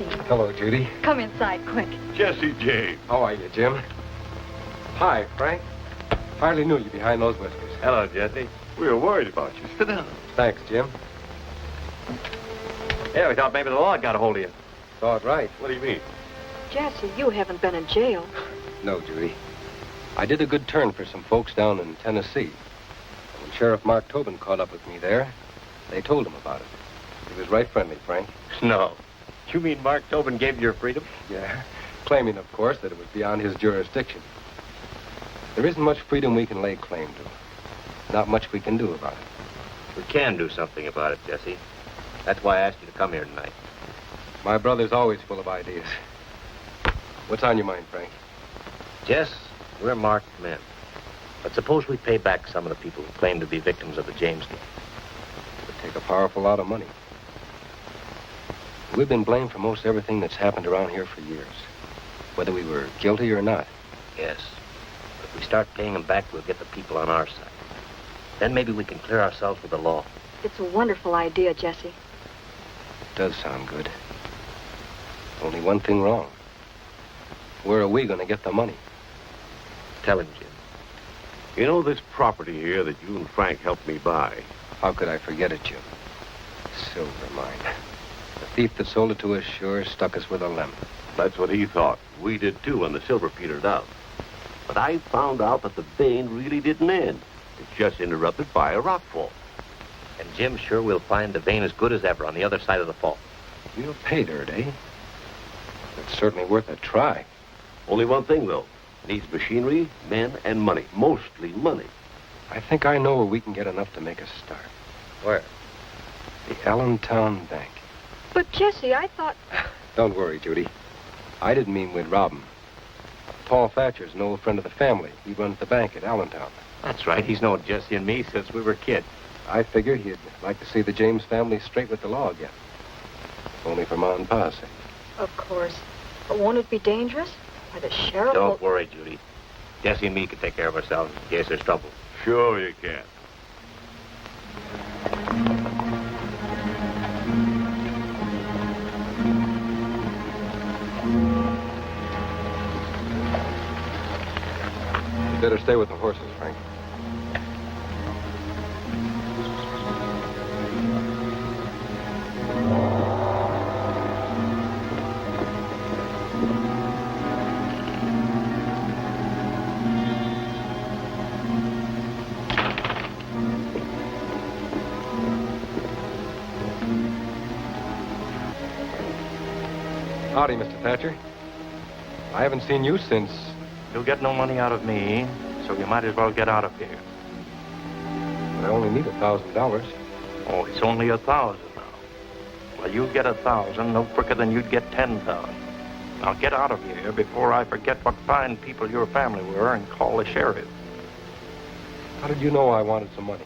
Jesse. Hello, Judy. Come inside, quick. Jesse James. How are you, Jim? Hi, Frank. Hardly knew you behind those whiskers. Hello, Jesse. We were worried about you. Sit down. Thanks, Jim. Yeah, we thought maybe the law got a hold of you. Thought right. What do you mean? Jesse, you haven't been in jail. No, Judy. I did a good turn for some folks down in Tennessee. When Sheriff Mark Tobin caught up with me there, they told him about it. He was right friendly, Frank. No. You mean Mark Tobin gave you your freedom? Yeah, claiming, of course, that it was beyond his jurisdiction. There isn't much freedom we can lay claim to. Not much we can do about it. We can do something about it, Jesse. That's why I asked you to come here tonight. My brother's always full of ideas. What's on your mind, Frank? Jess, we're marked men. But suppose we pay back some of the people who claim to be victims of the James deal. It would take a powerful lot of money. We've been blamed for most everything that's happened around here for years, whether we were guilty or not. Yes. But if we start paying them back, we'll get the people on our side. Then maybe we can clear ourselves with the law. It's a wonderful idea, Jesse. It does sound good. Only one thing wrong. Where are we going to get the money? Tell him, Jim. You know this property here that you and Frank helped me buy? How could I forget it, Jim? Silver mine. The thief that sold it to us sure stuck us with a lemon. That's what he thought. We did too when the silver petered out. But I found out that the vein really didn't end. It's just interrupted by a rock fall. And Jim, sure we'll find the vein as good as ever on the other side of the fault. Real pay dirt, eh? It's certainly worth a try. Only one thing, though. Needs machinery, men, and money. Mostly money. I think I know where we can get enough to make a start. Where? The Allentown Bank. But, Jesse, I thought... Don't worry, Judy. I didn't mean we'd rob him. Paul Thatcher's an old friend of the family. He runs the bank at Allentown. That's right. He's known Jesse and me since we were kids. I figured he'd like to see the James family straight with the law again. Only for Ma and Pa's sake. Of course. But won't it be dangerous? Why, the sheriff Don't will... worry, Judy. Jesse and me can take care of ourselves in case there's trouble. Sure you can. You better stay with the horses, Frank. Howdy, Mr. Thatcher. I haven't seen you since... You'll get no money out of me, so you might as well get out of here. I only need $1,000. Oh, it's only 1,000 now. Well, you get 1,000 no quicker than you'd get 10,000. Now get out of here before I forget what fine people your family were and call the sheriff. How did you know I wanted some money?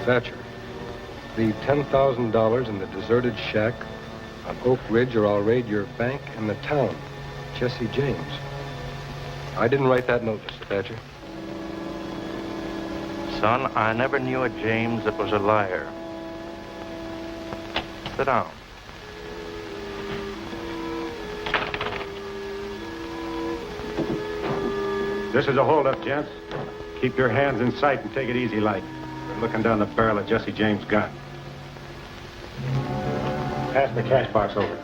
Thatcher, the $10,000 in the deserted shack on Oak Ridge, or I'll raid your bank and the town. Jesse James. I didn't write that note, Mr. Thatcher. Son, I never knew a James that was a liar. Sit down. This is a holdup, gents. Keep your hands in sight and take it easy like. We're looking down the barrel of Jesse James' gun. Pass the cash box over.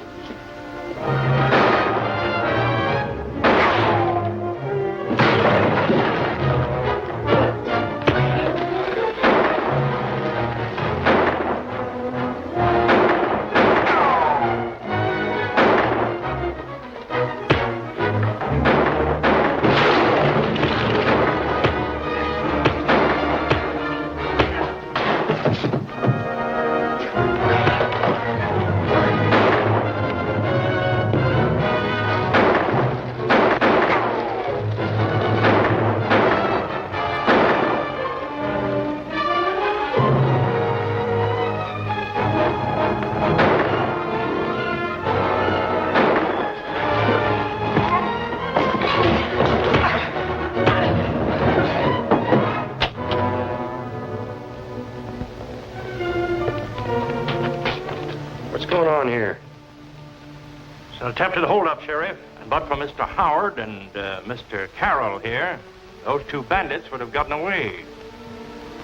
going on here? It's an attempted holdup, Sheriff. And but for Mr. Howard and Mr. Carroll here, those two bandits would have gotten away.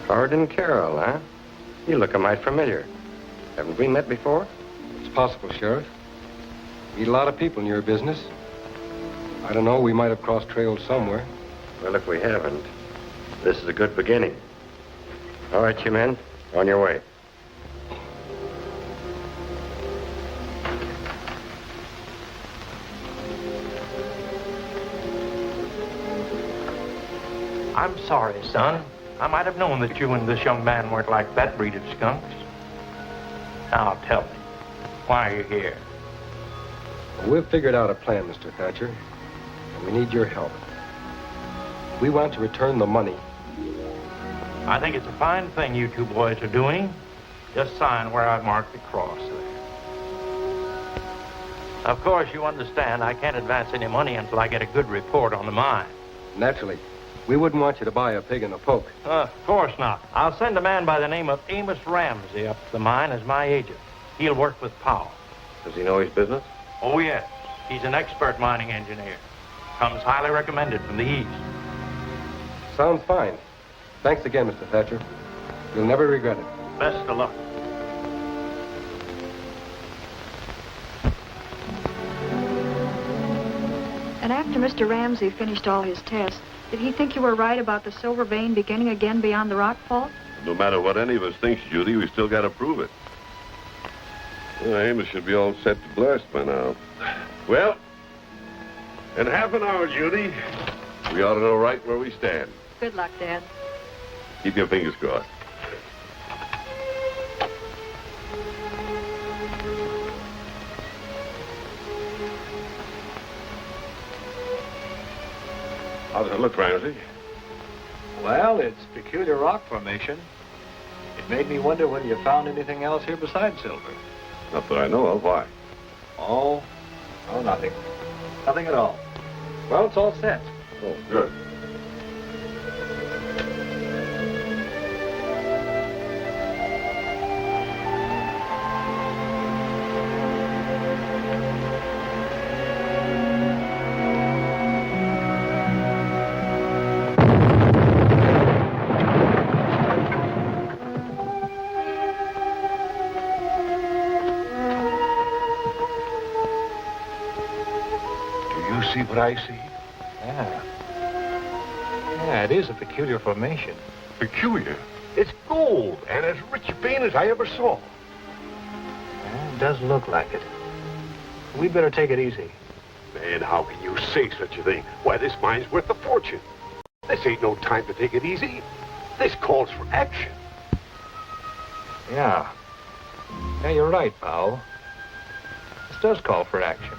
Howard and Carroll, huh? You look a mite familiar. Haven't we met before? It's possible, Sheriff. Meet a lot of people in your business. I don't know, we might have crossed trails somewhere. Well, if we haven't, this is a good beginning. All right, you men, on your way. I'm sorry, son. I might have known that you and this young man weren't like that breed of skunks. Now, tell me, why are you here? Well, we've figured out a plan, Mr. Thatcher, and we need your help. We want to return the money. I think it's a fine thing you two boys are doing. Just sign where I've marked the cross there. Of course, you understand I can't advance any money until I get a good report on the mine. Naturally, we wouldn't want you to buy a pig in a poke. Of course not. I'll send a man by the name of Amos Ramsey up to the mine as my agent. He'll work with Powell. Does he know his business? Oh, yes. He's an expert mining engineer. Comes highly recommended from the East. Sounds fine. Thanks again, Mr. Thatcher. You'll never regret it. Best of luck. And after Mr. Ramsey finished all his tests, did he think you were right about the silver vein beginning again beyond the rock fault? No matter what any of us thinks, Judy, we still got to prove it. Well, Amos should be all set to blast by now. Well, in half an hour, Judy, we ought to know right where we stand. Good luck, Dad. Keep your fingers crossed. How does it look, Ramsey? Well, it's peculiar rock formation. It made me wonder whether you found anything else here besides silver. Not that I know of. Why? Oh, nothing. Nothing at all. Well, it's all set. Oh, good. See what I see? Yeah, it is a peculiar formation. Peculiar. It's gold and as rich a vein as I ever saw. Yeah, it does look like it. We'd better take it easy. Man, how can you say such a thing? Why, this mine's worth a fortune. This ain't no time to take it easy. This calls for action. Yeah. Yeah, you're right, Powell. This does call for action.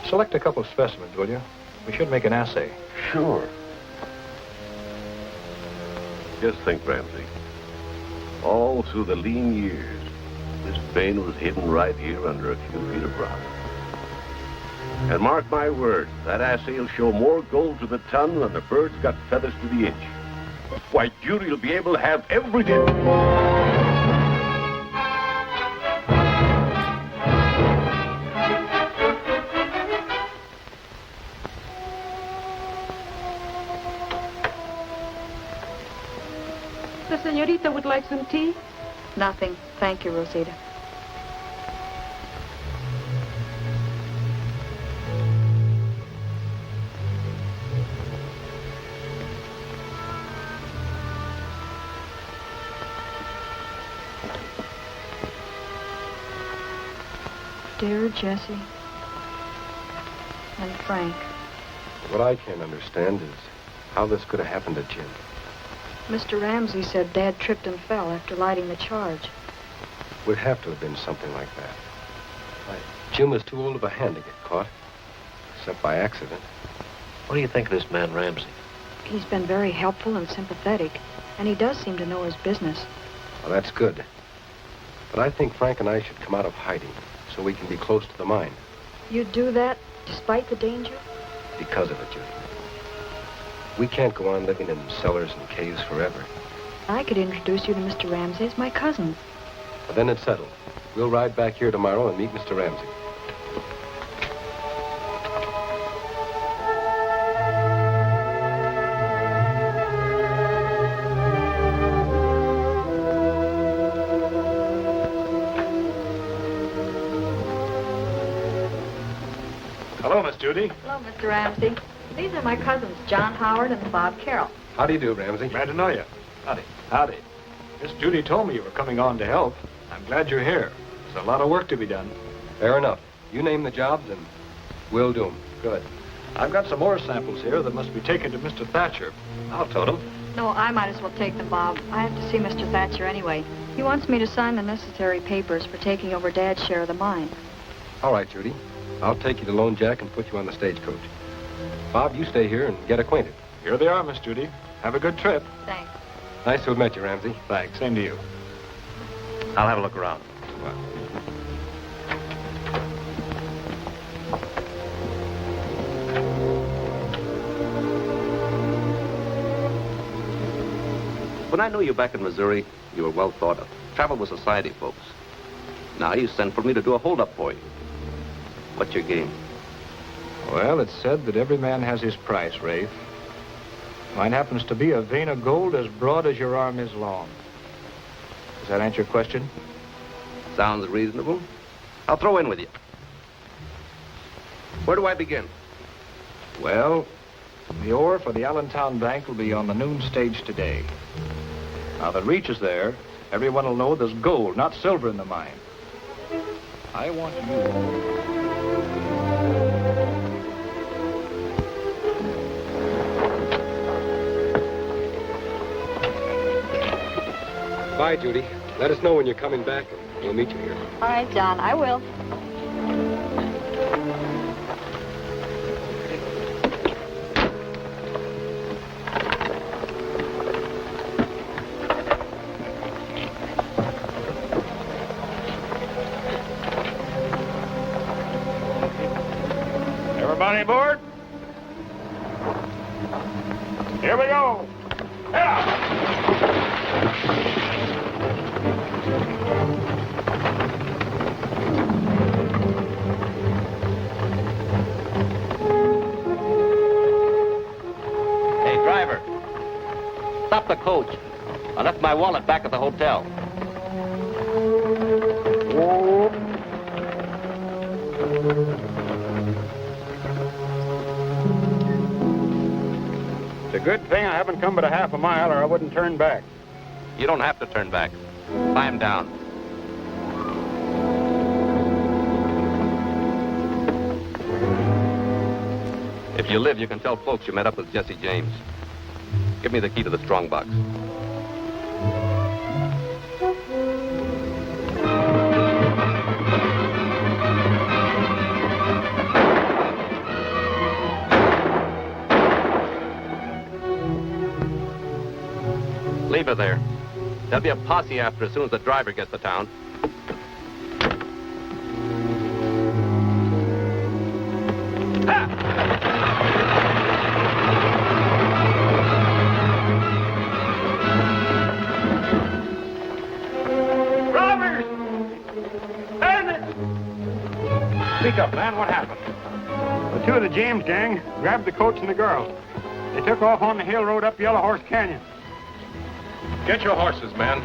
Select a couple of specimens, will you? We should make an assay. Sure. Just think, Ramsey. All through the lean years, this vein was hidden right here under a few feet of rock. And mark my words, that assay will show more gold to the ton than the bird's got feathers to the inch. Why, Judy will be able to have everything. The senorita would like some tea? Nothing. Thank you, Rosita. Dear Jesse and Frank. What I can't understand is how this could have happened to Jim. Mr. Ramsey said Dad tripped and fell after lighting the charge. Would have to have been something like that. Why, Jim was too old of a hand to get caught, except by accident. What do you think of this man, Ramsey? He's been very helpful and sympathetic, and he does seem to know his business. Well, that's good. But I think Frank and I should come out of hiding so we can be close to the mine. You'd do that despite the danger? Because of it, Judy. We can't go on living in cellars and caves forever. I could introduce you to Mr. Ramsey as my cousin. Then it's settled. We'll ride back here tomorrow and meet Mr. Ramsey. Hello, Miss Judy. Hello, Mr. Ramsey. These are my cousins, John Howard and Bob Carroll. How do you do, Ramsey? Glad to know you. Howdy. Howdy. Miss Judy told me you were coming on to help. I'm glad you're here. There's a lot of work to be done. Fair enough. You name the jobs and we'll do them. Good. I've got some more samples here that must be taken to Mr. Thatcher. I'll tote them. No, I might as well take them, Bob. I have to see Mr. Thatcher anyway. He wants me to sign the necessary papers for taking over Dad's share of the mine. All right, Judy. I'll take you to Lone Jack and put you on the stagecoach. Bob, you stay here and get acquainted. Here they are, Miss Judy. Have a good trip. Thanks. Nice to have met you, Ramsey. Thanks. Same to you. I'll have a look around. Well, When I knew you back in Missouri, you were well thought of. Traveled with society folks. Now you sent for me to do a holdup for you. What's your game? well, it's said that every man has his price, Rafe. Mine happens to be a vein of gold as broad as your arm is long. Does that answer your question? Sounds reasonable. I'll throw in with you. Where do I begin? Well, the ore for the Allentown Bank will be on the noon stage today. Now, if it reaches there, everyone will know there's gold, not silver in the mine. I want you... Bye, Judy. Let us know when you're coming back and we'll meet you here. All right, John, I will. Everybody aboard? Here we go. Hey, driver. Stop the coach. I left my wallet back at the hotel. It's a good thing I haven't come but a half a mile or I wouldn't turn back. You don't have to turn back. Climb down. If you live, you can tell folks you met up with Jesse James. Give me the key to the strong box. Leave her there. There'll be a posse after as soon as the driver gets to town. Robbers! Bandits! Speak up, man. What happened? The two of the James gang grabbed the coach and the girl. They took off on the hill road up Yellow Horse Canyon. Get your horses, man.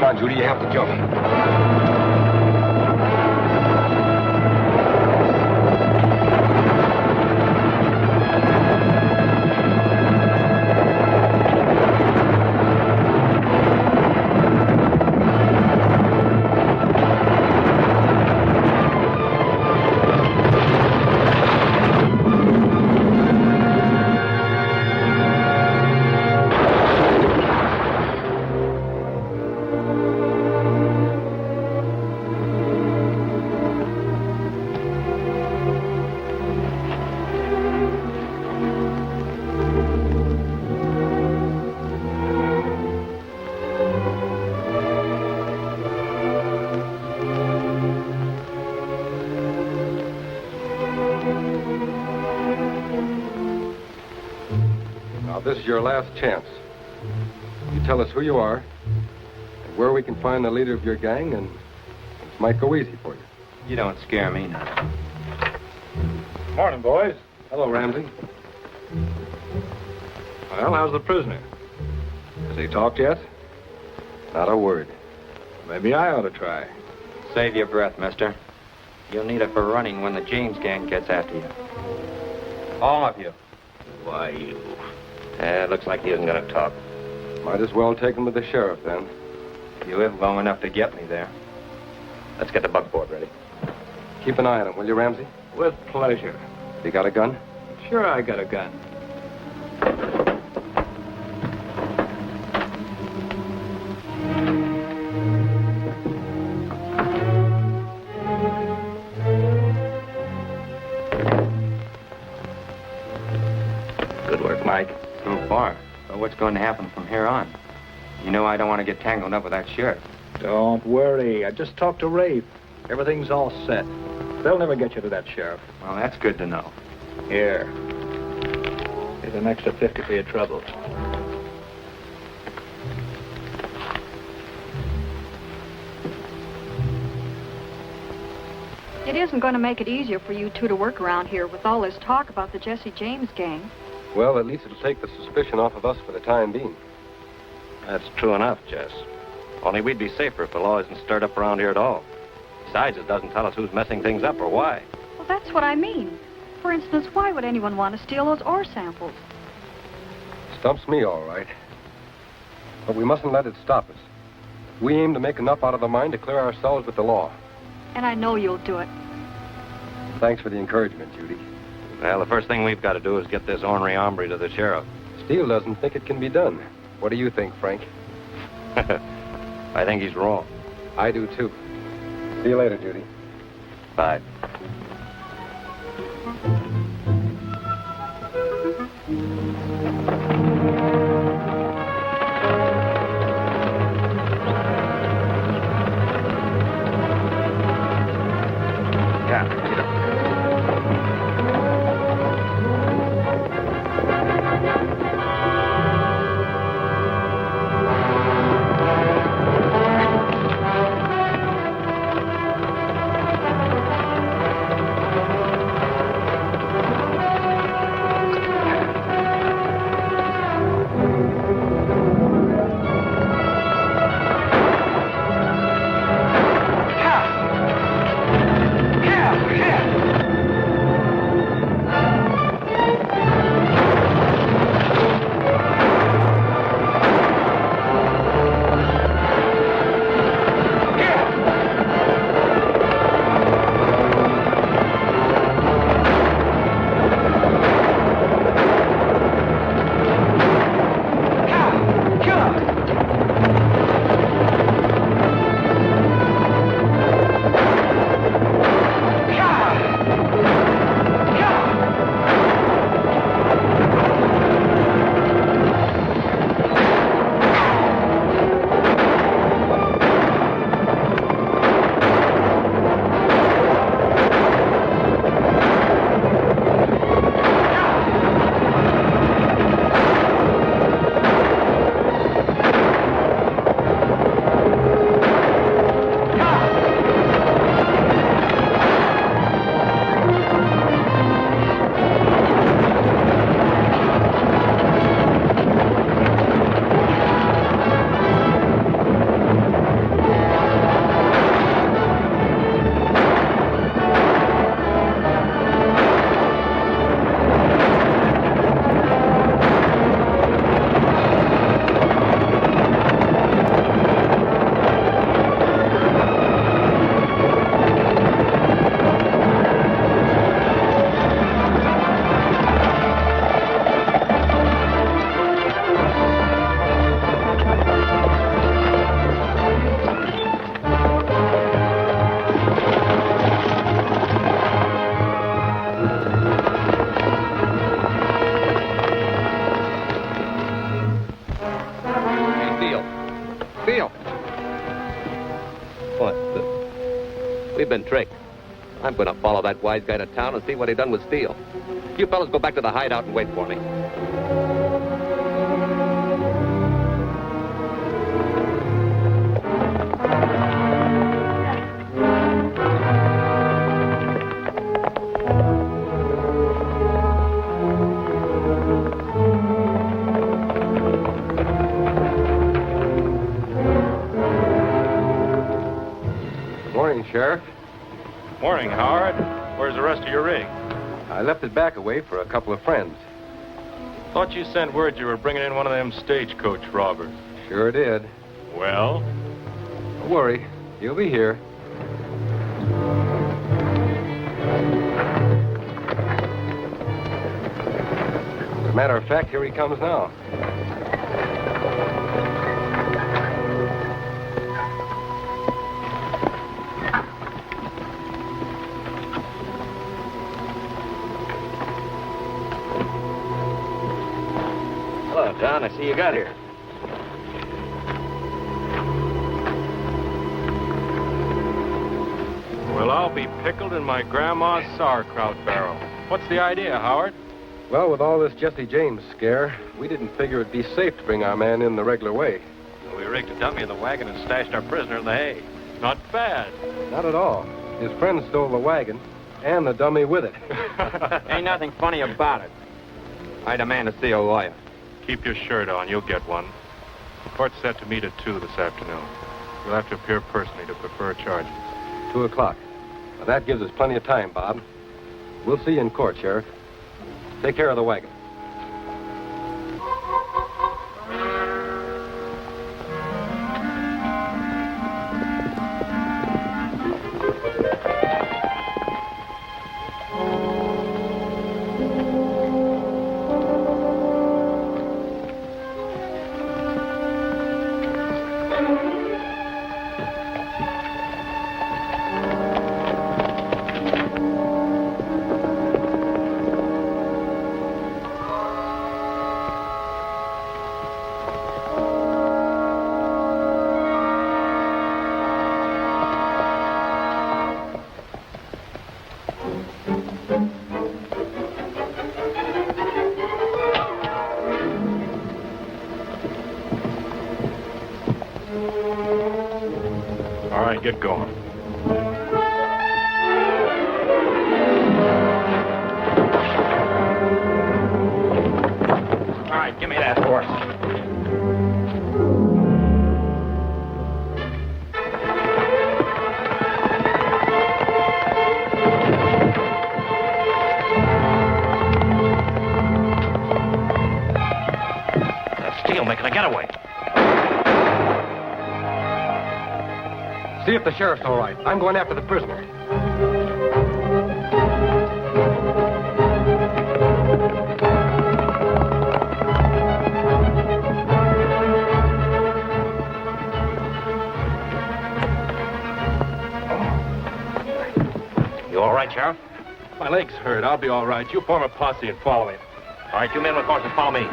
Come on, Judy, you have to jump. This is your last chance. You tell us who you are, and where we can find the leader of your gang, and it might go easy for you. You don't scare me none. Morning, boys. Hello, Ramsey. Well, how's the prisoner? Has he talked yet? Not a word. Maybe I ought to try. Save your breath, mister. You'll need it for running when the James gang gets after you. All of you. Why, you... Looks like he isn't going to talk. Might as well take him to the sheriff, then. You live long enough to get me there. Let's get the buckboard ready. Keep an eye on him, will you, Ramsey? With pleasure. You got a gun? Sure, I got a gun. Good work, Mike. So far. But what's going to happen from here on? You know I don't want to get tangled up with that sheriff. Don't worry. I just talked to Rafe. Everything's all set. They'll never get you to that sheriff. Well, that's good to know. Here. Here's an extra 50 for your troubles. It isn't going to make it easier for you two to work around here with all this talk about the Jesse James gang. Well, at least it'll take the suspicion off of us for the time being. That's true enough, Jess. Only we'd be safer if the law isn't stirred up around here at all. Besides, it doesn't tell us who's messing things up or why. Well, that's what I mean. For instance, why would anyone want to steal those ore samples? Stumps me, all right. But we mustn't let it stop us. We aim to make enough out of the mine to clear ourselves with the law. And I know you'll do it. Thanks for the encouragement, Judy. Well, the first thing we've got to do is get this ornery hombre to the sheriff. Steele doesn't think it can be done. What do you think, Frank? I think he's wrong. I do, too. See you later, Judy. Bye. What? We've been tricked. I'm going to follow that wise guy to town and see what he done with Steele. You fellas go back to the hideout and wait for me. Morning, Sheriff. Morning, Howard. Where's the rest of your rig? I left it back away for a couple of friends. Thought you sent word you were bringing in one of them stagecoach robbers. Sure did. Well? Don't worry. You'll be here. As a matter of fact, here he comes now. Hello, John. I see you got here. Well, I'll be pickled in my grandma's sauerkraut barrel. What's the idea, Howard? Well, with all this Jesse James scare, we didn't figure it'd be safe to bring our man in the regular way. We rigged a dummy in the wagon and stashed our prisoner in the hay. Not bad. Not at all. His friend stole the wagon and the dummy with it. Ain't nothing funny about it. I demand to see a lawyer. Keep your shirt on. You'll get one. The court's set to meet at 2 this afternoon. You'll have to appear personally to prefer charges. 2 o'clock. Now, that gives us plenty of time, Bob. We'll see you in court, Sheriff. Take care of the wagon. All right, get going. All right, give me that horse. That's Steele making a getaway. See if the sheriff's all right. I'm going after the prisoner. You all right, Sheriff? My leg's hurt. I'll be all right. You form a posse and follow him. All right, you men with horses, follow me.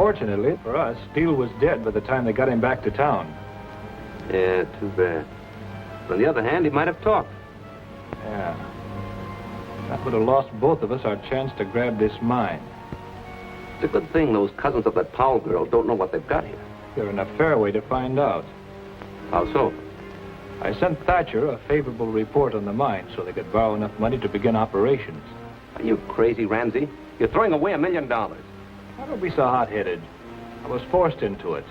Unfortunately for us, Steele was dead by the time they got him back to town. Yeah, too bad. On the other hand, he might have talked. Yeah. That would have lost both of us our chance to grab this mine. It's a good thing those cousins of that Powell girl don't know what they've got here. They're in a fair way to find out. How so? I sent Thatcher a favorable report on the mine so they could borrow enough money to begin operations. Are you crazy, Ramsey? You're throwing away $1 million. Now, don't be so hot-headed. I was forced into it.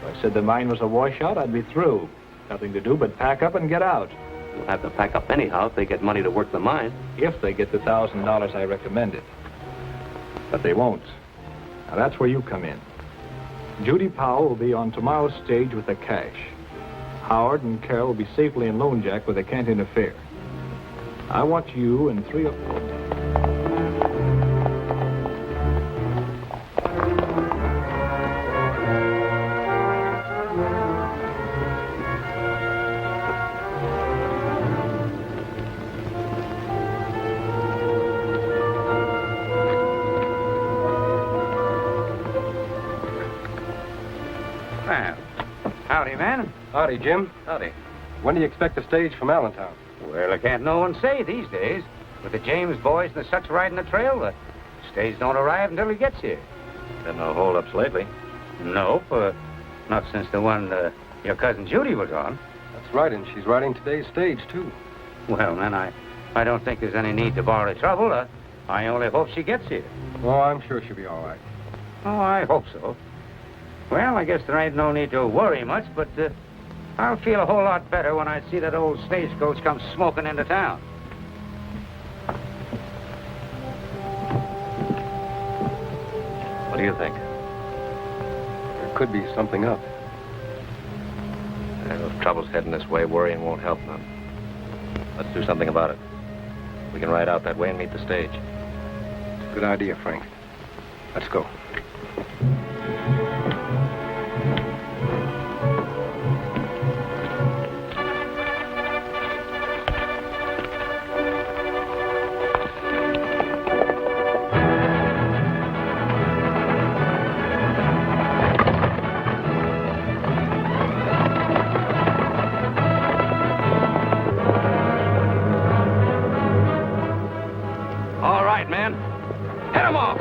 If I said the mine was a washout, I'd be through. Nothing to do but pack up and get out. You'll have to pack up anyhow if they get money to work the mine. If they get the $1,000 I recommended. But they won't. Now, that's where you come in. Judy Powell will be on tomorrow's stage with the cash. Howard and Carol will be safely in Lone Jack where they can't interfere. I want you and 3 or 4... Howdy, man. Howdy, Jim. Howdy. When do you expect a stage from Allentown? Well, I can't no one say these days. With the James boys and the such riding the trail, the stage don't arrive until he gets here. Been no holdups lately. Nope, not since the one your cousin Judy was on. That's right, and she's riding today's stage, too. Well, man, I don't think there's any need to borrow trouble. I only hope she gets here. Oh, I'm sure she'll be all right. Oh, I hope so. Well, I guess there ain't no need to worry much, but I'll feel a whole lot better when I see that old stagecoach come smoking into town. What do you think? There could be something up. If trouble's heading this way, worrying won't help none. Let's do something about it. We can ride out that way and meet the stage. It's a good idea, Frank. Let's go. All right, man. Hit 'em off!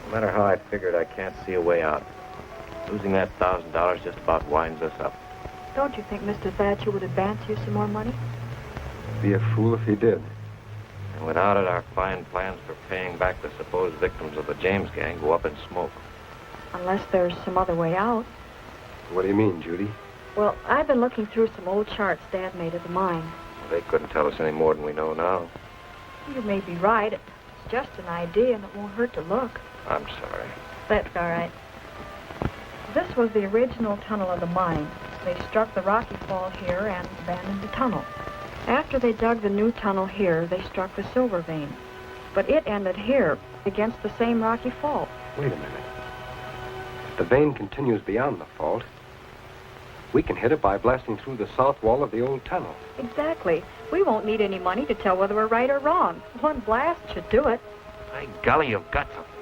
No matter how I figured, I can't see a way out. Losing that $1,000 just about winds us up. Don't you think Mr. Thatcher would advance you some more money? Be a fool if he did. And without it, our fine plans for paying back the supposed victims of the James gang go up in smoke. Unless there's some other way out. What do you mean, Judy? Well, I've been looking through some old charts Dad made of the mine. Well, they couldn't tell us any more than we know now. You may be right. It's just an idea, and it won't hurt to look. I'm sorry. That's all right. This was the original tunnel of the mine. They struck the rocky fall here and abandoned the tunnel. After they dug the new tunnel here, they struck the silver vein. But it ended here, against the same rocky fault. Wait a minute. If the vein continues beyond the fault, we can hit it by blasting through the south wall of the old tunnel. Exactly. We won't need any money to tell whether we're right or wrong. One blast should do it. By golly, you've got something.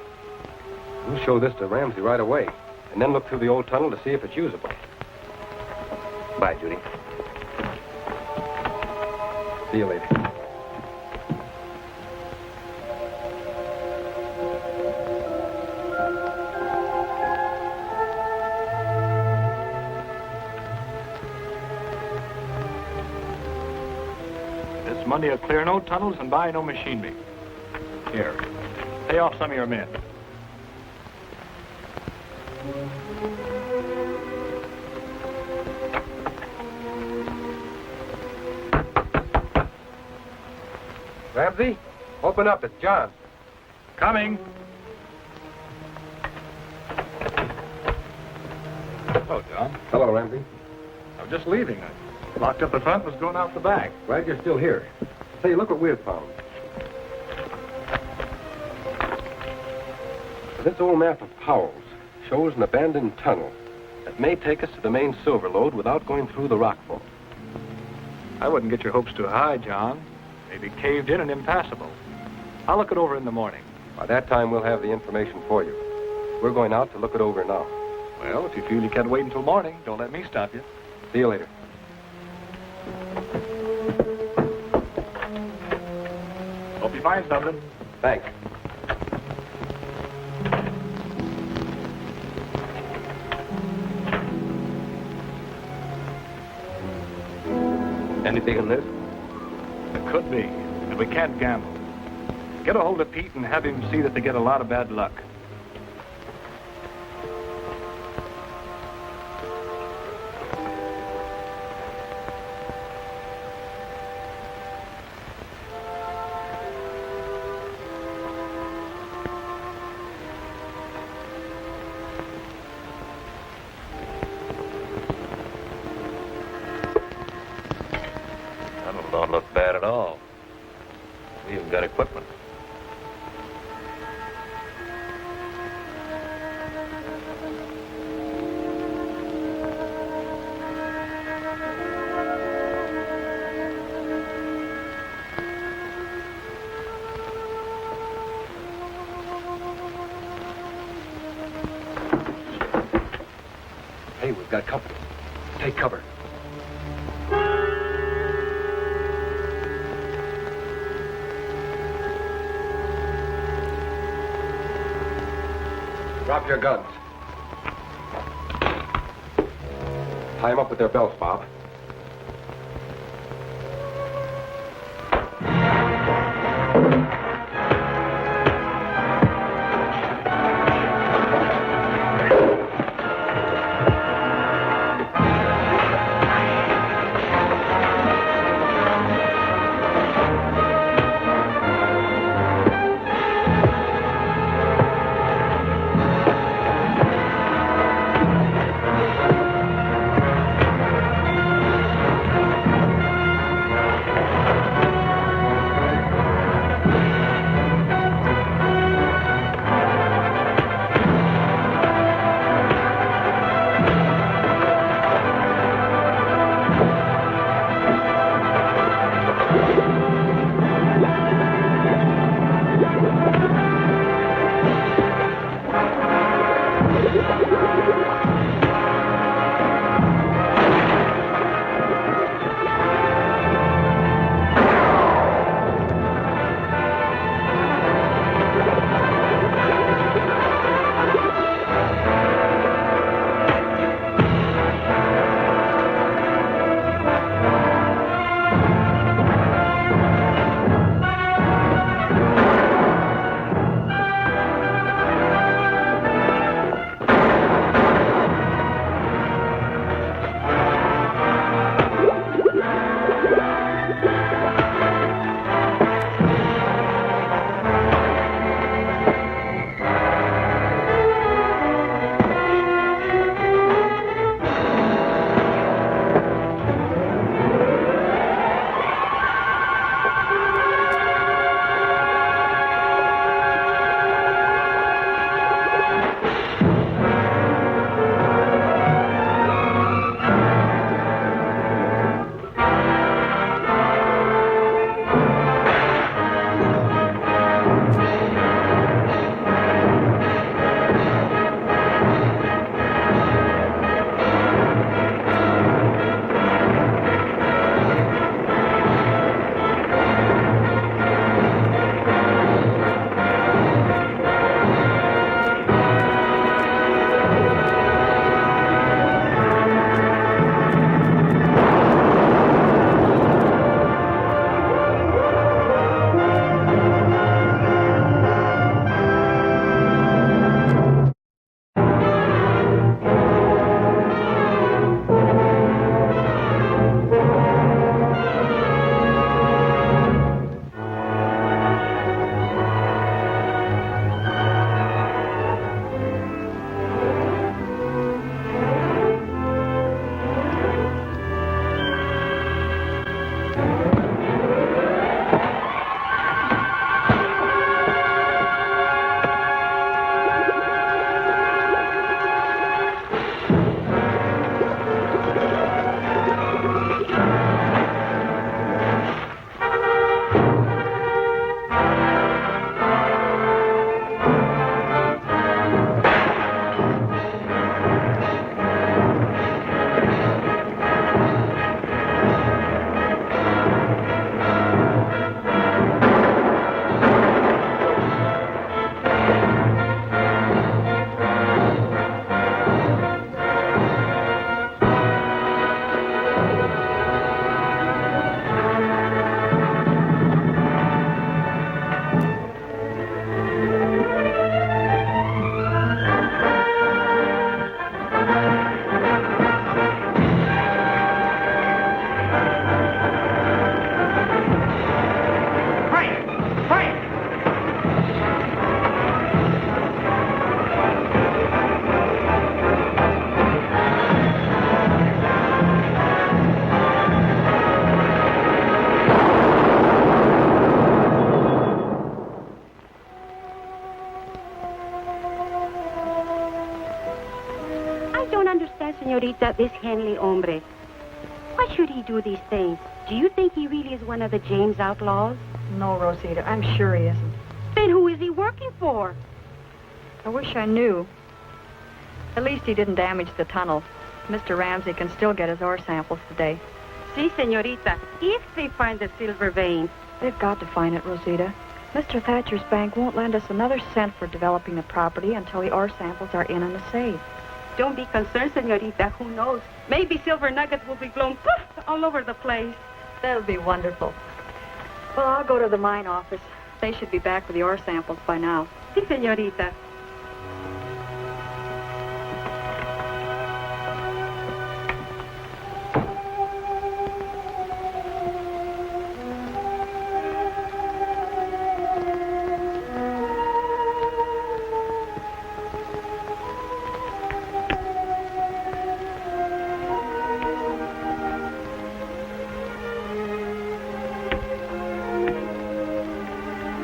We'll show this to Ramsey right away, and then look through the old tunnel to see if it's usable. Bye, Judy. See you later. This money will clear no tunnels and buy no machinery. Here, pay off some of your men. Ramsey, open up. It's John. Coming. Hello, John. Hello, Ramsey. I'm just leaving. I locked up the front, was going out the back. Glad you're still here. Say, look what we've found. This old map of Powell's shows an abandoned tunnel that may take us to the main silver lode without going through the rock fall. I wouldn't get your hopes too high, John. Maybe caved in and impassable. I'll look it over in the morning. By that time, we'll have the information for you. We're going out to look it over now. Well, if you feel you can't wait until morning, don't let me stop you. See you later. Hope you find something. Thanks. Anything in this? It could be, but we can't gamble. Get a hold of Pete and have him see that they get a lot of bad luck. Don't look bad at all. We even got equipment. Hey, we've got company. Take cover. Drop your guns. Tie them up with their belts, Bob. Rosita, this Henley hombre, why should he do these things? Do you think he really is one of the James outlaws? No, Rosita, I'm sure he isn't. Then who is he working for? I wish I knew. At least he didn't damage the tunnel. Mr. Ramsey can still get his ore samples today. Si, senorita, if they find the silver vein. They've got to find it, Rosita. Mr. Thatcher's bank won't lend us another cent for developing the property until the ore samples are in the safe. Don't be concerned, senorita. Who knows? Maybe silver nuggets will be blown poof, all over the place. That'll be wonderful. Well, I'll go to the mine office. They should be back with the ore samples by now. Si, senorita.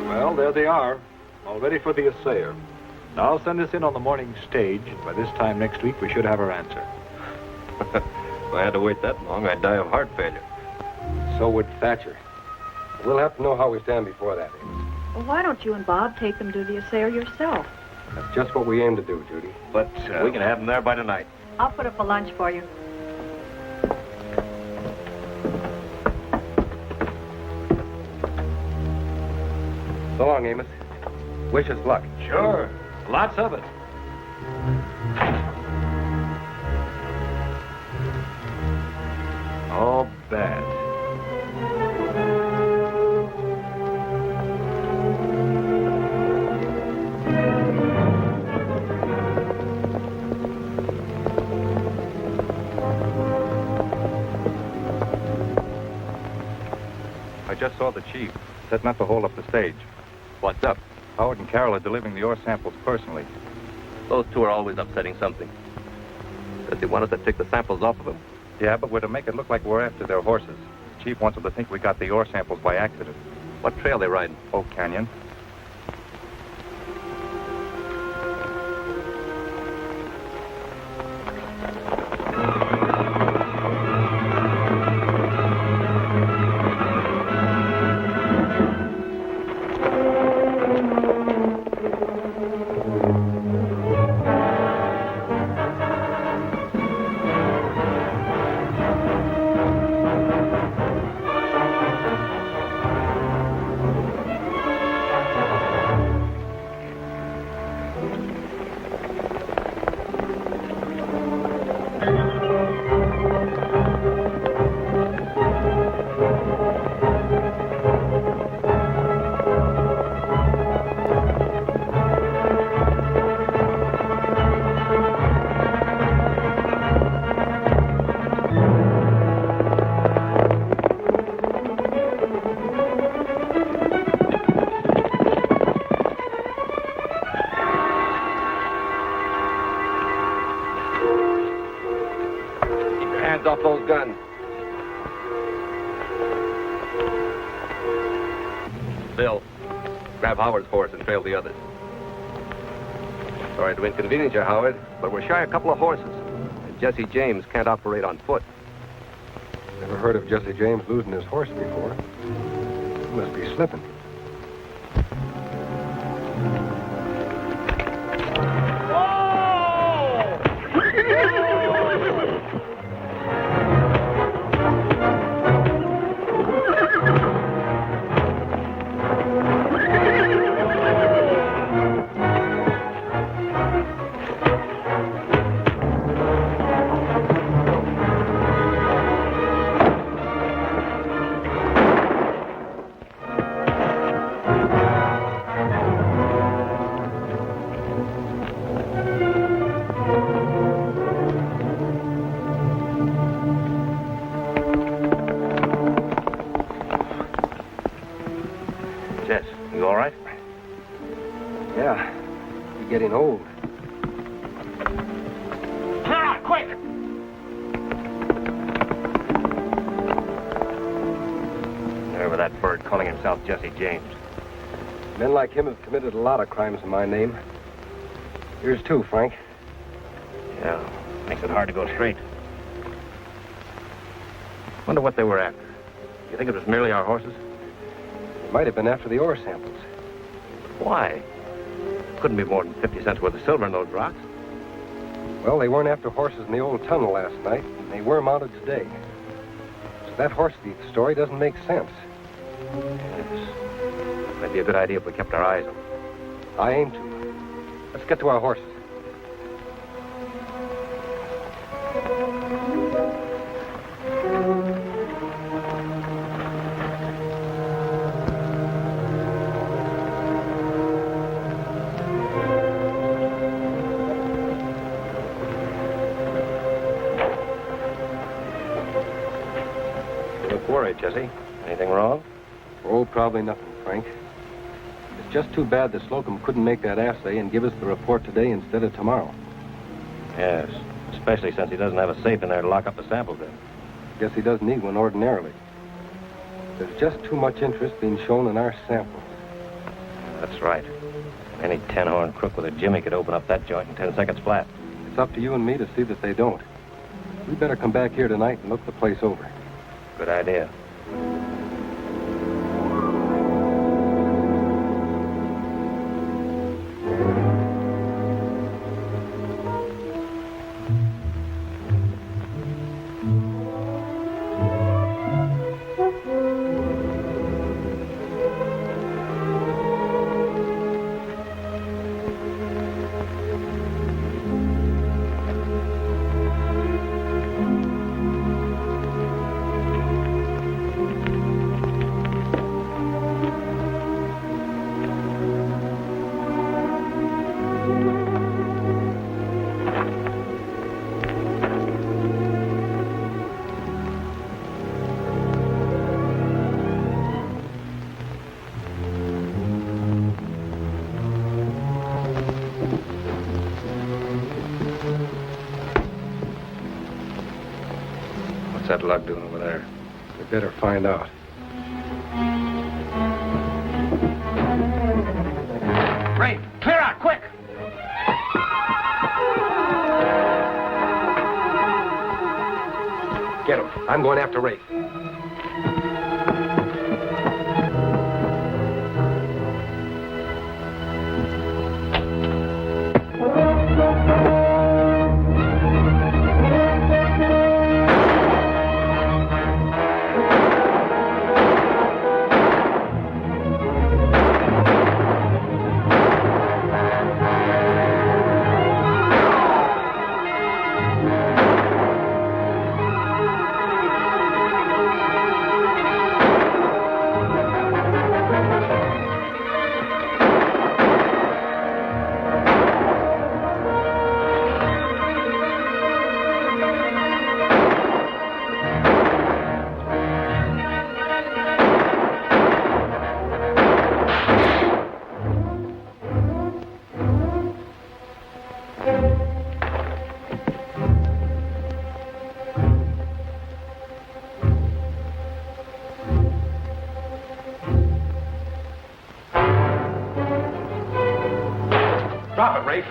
Well, there they are, all ready for the assayer. Now I'll send this in on the morning stage, and by this time next week we should have our answer. If I had to wait that long, I'd die of heart failure. So would Thatcher. We'll have to know how we stand before that, Amos. Well, why don't you and Bob take them to the assayer yourself? That's just what we aim to do, Judy. But we can have them there by tonight. I'll put up a lunch for you. So long, Amos. Wish us luck. Sure. Lots of it. All bad. I just saw the chief setting up to hold up the stage. What's up? Howard and Carol are delivering the ore samples personally. Those two are always upsetting something. Does he want us to take the samples off of them? Yeah, but we're to make it look like we're after their horses. The chief wants them to think we got the ore samples by accident. What trail they riding? Oak Canyon. Hands off those guns. Bill, grab Howard's horse and trail the others. Sorry to inconvenience you, Howard, but we're shy a couple of horses. And Jesse James can't operate on foot. Never heard of Jesse James losing his horse before. He must be slipping. Jess, you all right? Yeah, you're getting old. Clear out, quick! There with that bird calling himself Jesse James. Men like him have committed a lot of crimes in my name. Yours too, Frank. Yeah, makes it hard to go straight. Wonder what they were after. You think it was merely our horses? It might have been after the ore samples. Why? Couldn't be more than 50 cents worth of silver in those rocks. Well, they weren't after horses in the old tunnel last night, and they were mounted today. So that horse thief story doesn't make sense. Yes. Might be a good idea if we kept our eyes on them. I aim to. Let's get to our horses. You look worried, Jesse. Anything wrong? Oh, probably nothing, Frank. It's just too bad that Slocum couldn't make that assay and give us the report today instead of tomorrow. Yes, especially since he doesn't have a safe in there to lock up the samples in. Guess he doesn't need one ordinarily. There's just too much interest being shown in our samples. That's right. Any 10-horn crook with a jimmy could open up that joint in 10 seconds flat. It's up to you and me to see that they don't. We better come back here tonight and look the place over. Good idea. What's that lug doing over there? We better find out. Ray, clear out, quick! Get him. I'm going after Rafe. Drop it, Rafe.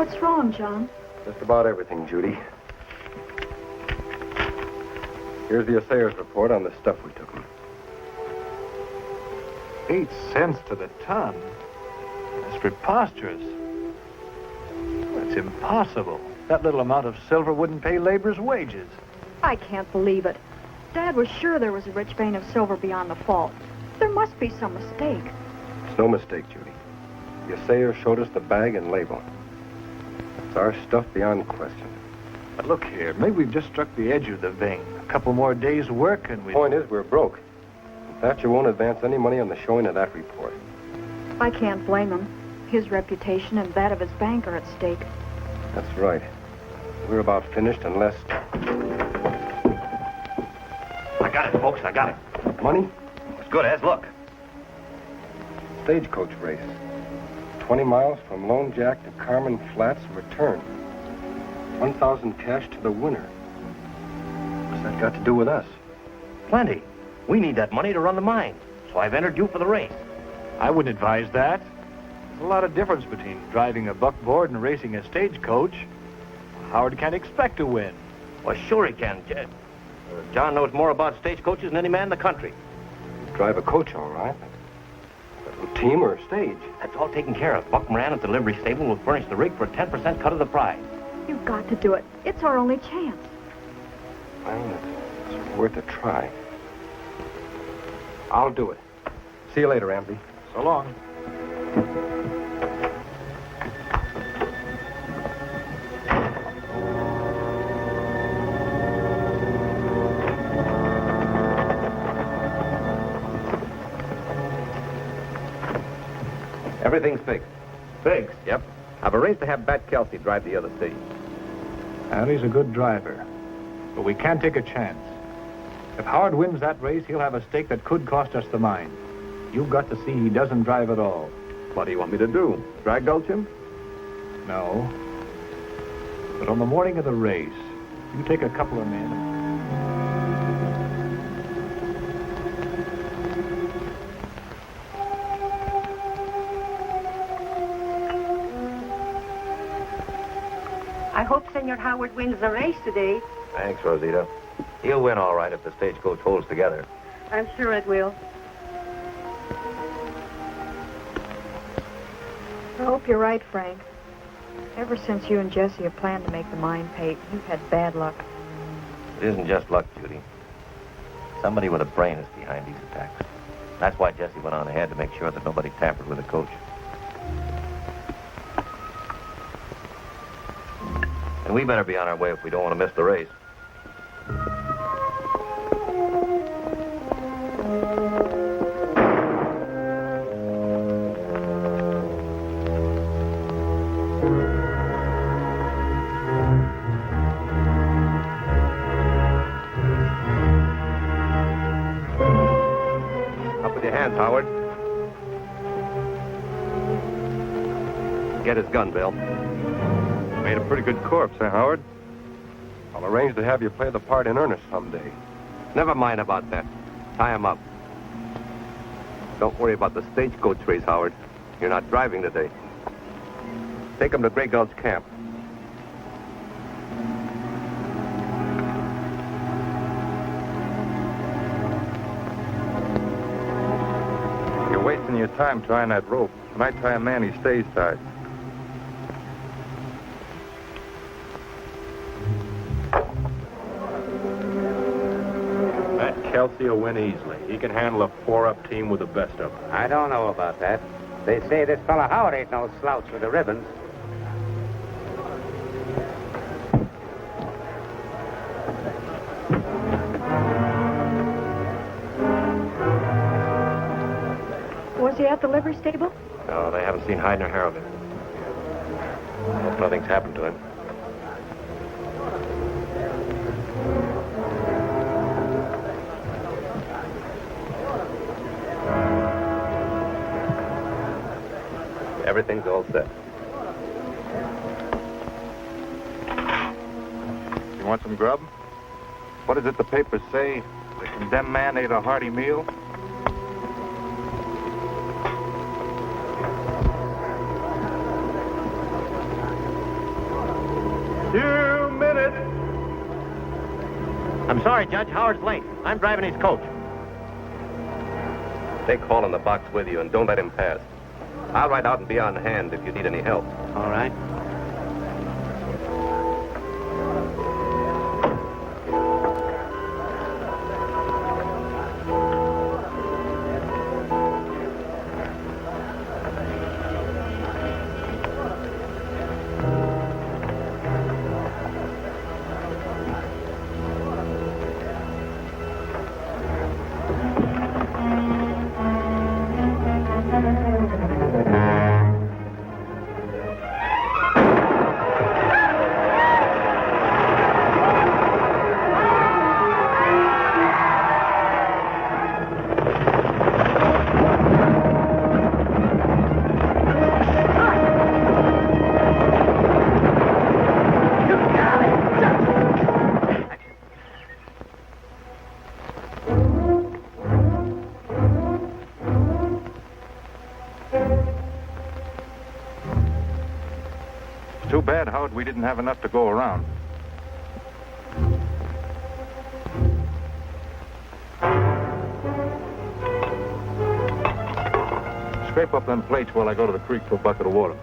What's wrong, John? Just about everything, Judy. Here's the assayer's report on the stuff we took him. 8 cents to the ton? That's preposterous. That's impossible. That little amount of silver wouldn't pay labor's wages. I can't believe it. Dad was sure there was a rich vein of silver beyond the fault. There must be some mistake. It's no mistake, Judy. The assayer showed us the bag and label. It's our stuff beyond question. But look here, maybe we've just struck the edge of the vein. A couple more days' work and we... The point is, we're broke. Thatcher won't advance any money on the showing of that report. I can't blame him. His reputation and that of his bank are at stake. That's right. We're about finished unless... I got it, folks. I got it. Money? As good as. Look. Stagecoach race. 20 miles from Lone Jack to Carmen Flats and return. 1,000 cash to the winner. What's that got to do with us? Plenty. We need that money to run the mine. So I've entered you for the race. I wouldn't advise that. There's a lot of difference between driving a buckboard and racing a stagecoach. Howard can't expect to win. Well, sure he can. John knows more about stagecoaches than any man in the country. Drive a coach, all right. A team or a stage? That's all taken care of. Buck Moran at the livery stable will furnish the rig for a 10% cut of the prize. You've got to do it. It's our only chance. Well, it's worth a try. I'll do it. See you later, Ramsey. So long. Everything's fixed. Fixed? Yep. I've arranged to have Bat Kelsey drive the other stage. And he's a good driver. But we can't take a chance. If Howard wins that race, he'll have a stake that could cost us the mine. You've got to see he doesn't drive at all. What do you want me to do? Drag gulch him? No. But on the morning of the race, you take a couple of men. I hope Senor Howard wins the race today. Thanks, Rosita. He'll win all right if the stagecoach holds together. I'm sure it will. I hope you're right, Frank. Ever since you and Jesse have planned to make the mine pay, you've had bad luck. It isn't just luck, Judy. Somebody with a brain is behind these attacks. That's why Jesse went on ahead to make sure that nobody tampered with the coach. And we better be on our way if we don't want to miss the race. Up with your hands, Howard. Get his gun, Bill. Made a pretty good corpse, huh, Howard? I'll arrange to have you play the part in earnest someday. Never mind about that. Tie him up. Don't worry about the stagecoach race, Howard. You're not driving today. Take him to Grey Gulch Camp. You're wasting your time tying that rope. When I tie a man, he stays tied. Kelsey will win easily. He can handle a 4-up team with the best of them. I don't know about that. They say this fella Howard ain't no slouch with the ribbons. Was he at the livery stable? No, they haven't seen hide nor hair of him. I hope nothing's happened to him. Everything's all set. You want some grub? What does it the papers say? The condemned man ate a hearty meal? 2 minutes. I'm sorry, Judge. Howard's late. I'm driving his coach. Take Hall in the box with you and don't let him pass. I'll ride out and be on hand if you need any help. All right. Too bad, Howard, we didn't have enough to go around. Scrape up them plates while I go to the creek for a bucket of water.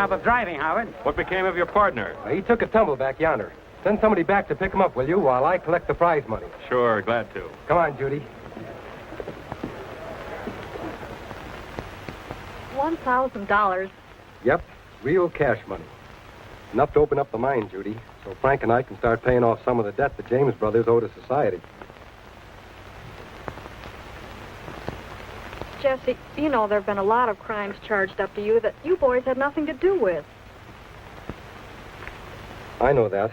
Job of driving, Howard. What became of your partner? He took a tumble back yonder. Send somebody back to pick him up, will you, while I collect the prize money? Sure, glad to. Come on, Judy. $1,000. Yep, real cash money. Enough to open up the mine, Judy, so Frank and I can start paying off some of the debt the James brothers owe to society. Jesse, you know there have been a lot of crimes charged up to you that you boys had nothing to do with. I know that.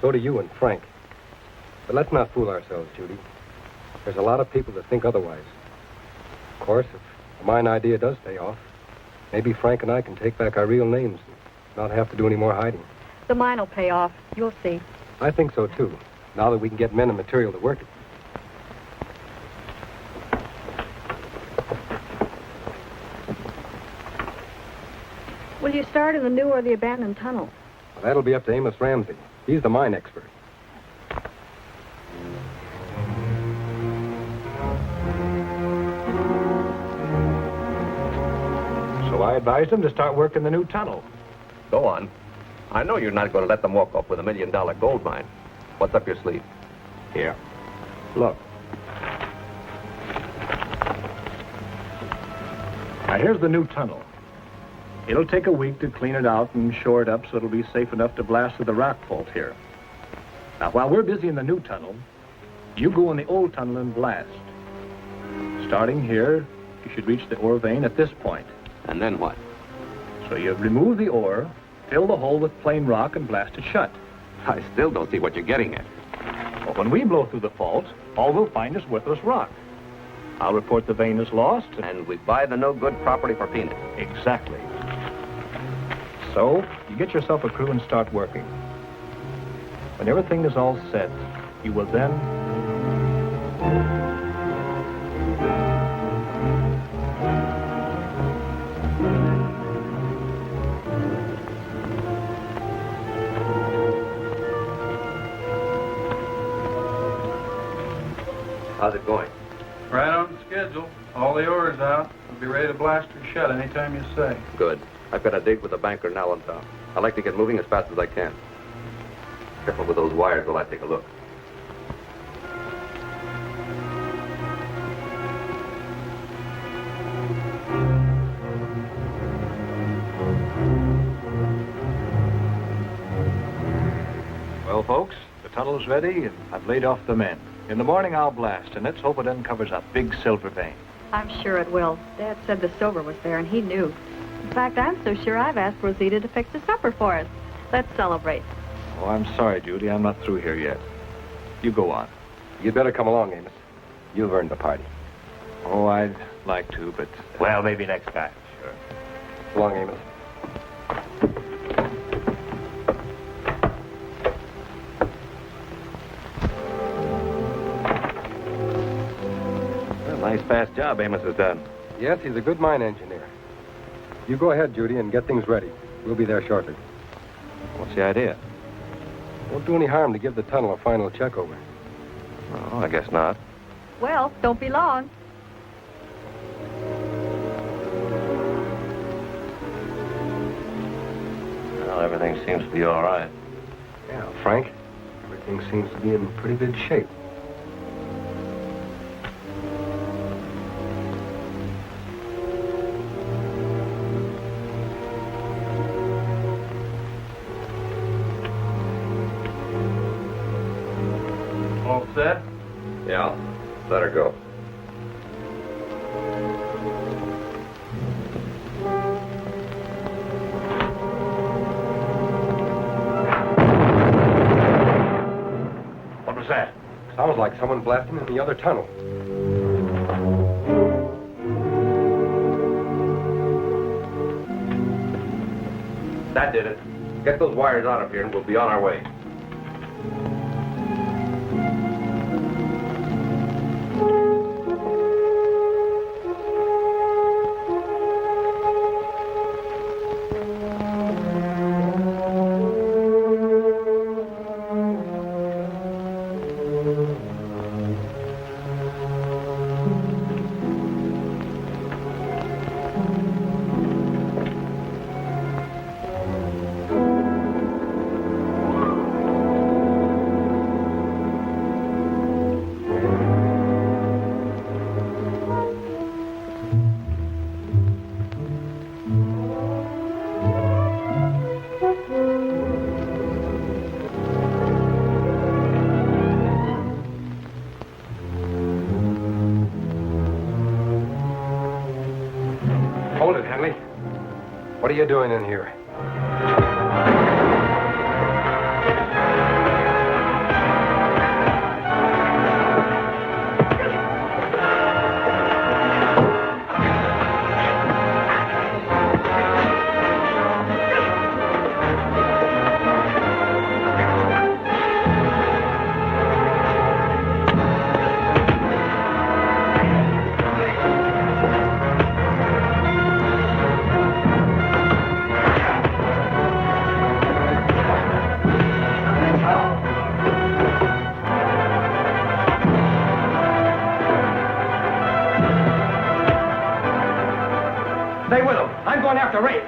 So do you and Frank. But let's not fool ourselves, Judy. There's a lot of people that think otherwise. Of course, if the mine idea does pay off, maybe Frank and I can take back our real names and not have to do any more hiding. The mine will pay off. You'll see. I think so, too, now that we can get men and material to work it. Will you start in the new or the abandoned tunnel? Well, that'll be up to Amos Ramsey. He's the mine expert. So I advised him to start working the new tunnel. Go on. I know you're not going to let them walk off with $1 million gold mine. What's up your sleeve? Here. Look. Now, here's the new tunnel. It'll take a week to clean it out and shore it up so it'll be safe enough to blast through the rock fault here. Now, while we're busy in the new tunnel, you go in the old tunnel and blast. Starting here, you should reach the ore vein at this point. And then what? So you remove the ore, fill the hole with plain rock, and blast it shut. I still don't see what you're getting at. Well, when we blow through the fault, all we'll find is worthless rock. I'll report the vein as lost. And we buy the no-good property for peanuts. Exactly. So, you get yourself a crew and start working. When everything is all set, you will then... How's it going? Right on schedule. All the orders out. We'll be ready to blast her shut anytime you say. Good. I've got a date with a banker in Allentown. I'd like to get moving as fast as I can. Careful with those wires while I take a look. Well, folks, the tunnel's ready, and I've laid off the men. In the morning, I'll blast, and let's hope it uncovers a big silver vein. I'm sure it will. Dad said the silver was there, and he knew. In fact, I'm so sure I've asked Rosita to fix a supper for us. Let's celebrate. Oh, I'm sorry, Judy. I'm not through here yet. You go on. You'd better come along, Amos. You've earned the party. Oh, I'd like to, but... Well, maybe next time. Sure. So long, Amos. Nice fast job Amos has done. Yes, he's a good mine engineer. You go ahead, Judy, and get things ready. We'll be there shortly. What's the idea? Won't do any harm to give the tunnel a final check over. Oh, I guess not. Well, don't be long. Well, everything seems to be all right. Yeah, Frank, everything seems to be in pretty good shape. All set? Yeah, let her go. What was that? Sounds like someone blasting in the other tunnel. That did it. Get those wires out of here and we'll be on our way. Hold it, Henley. What are you doing in here? Stay with him. I'm going after Ray.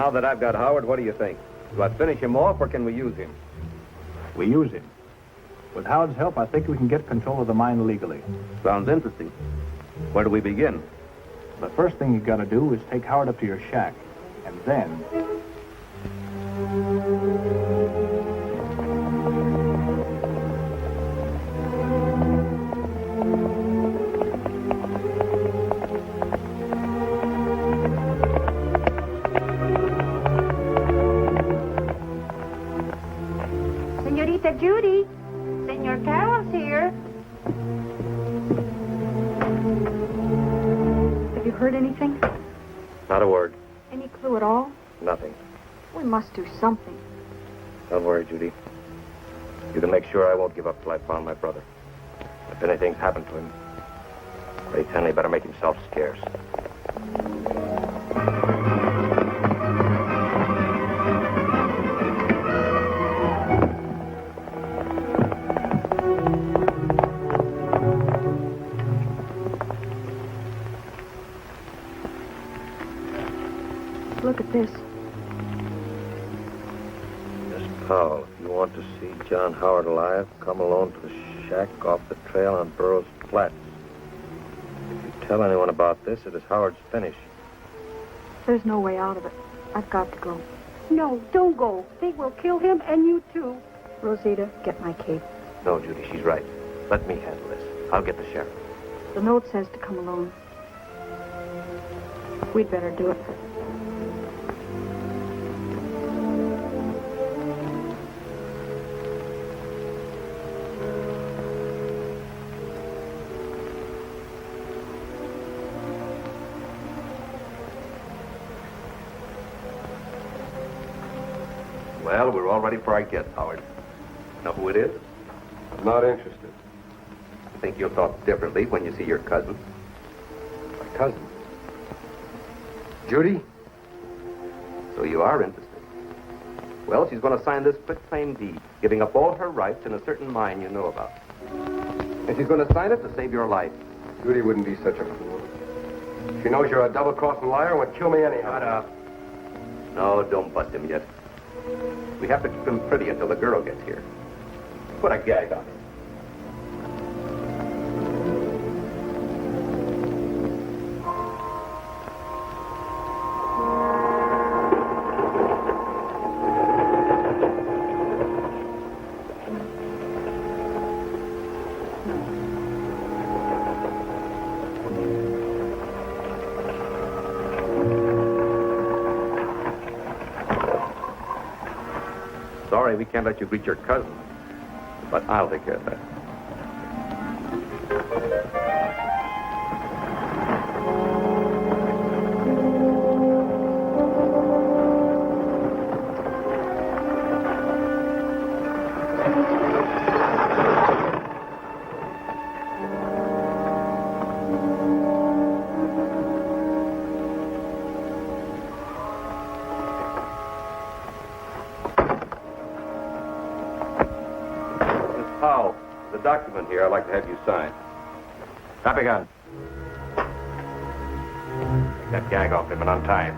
Now that I've got Howard, what do you think? Do I finish him off, or can we use him? We use him. With Howard's help, I think we can get control of the mine legally. Sounds interesting. Where do we begin? The first thing you gotta do is take Howard up to your shack. And then... Senorita Judy, Senor Carroll's here. Have you heard anything? Not a word. Any clue at all? Nothing. We must do something. Don't worry, Judy. You can make sure I won't give up till I found my brother. If anything's happened to him, Ray Tenley better make himself scarce. Look at this. Miss Powell, if you want to see John Howard alive, come alone to the shack off the trail on Burroughs Flats. If you tell anyone about this, it is Howard's finish. There's no way out of it. I've got to go. No, don't go. They will kill him and you too. Rosita, get my cape. No, Judy, she's right. Let me handle this. I'll get the sheriff. The note says to come alone. We'd better do it. Well, we're all ready for our guest, Howard. Know who it is? I'm not interested. I think you'll talk differently when you see your cousin. My cousin? Judy? So you are interested. Well, she's going to sign this quitclaim deed, giving up all her rights in a certain mine you know about. And she's going to sign it to save your life. Judy wouldn't be such a fool. She knows you're a double-crossing liar and would kill me anyhow. Shut up. No, don't bust him yet. We have to keep him pretty until the girl gets here. Put a gag on him. Sorry, we can't let you greet your cousin, but I'll take care of that. Powell, the document here I'd like to have you sign. Copy gun. Take that gag off him and untie him.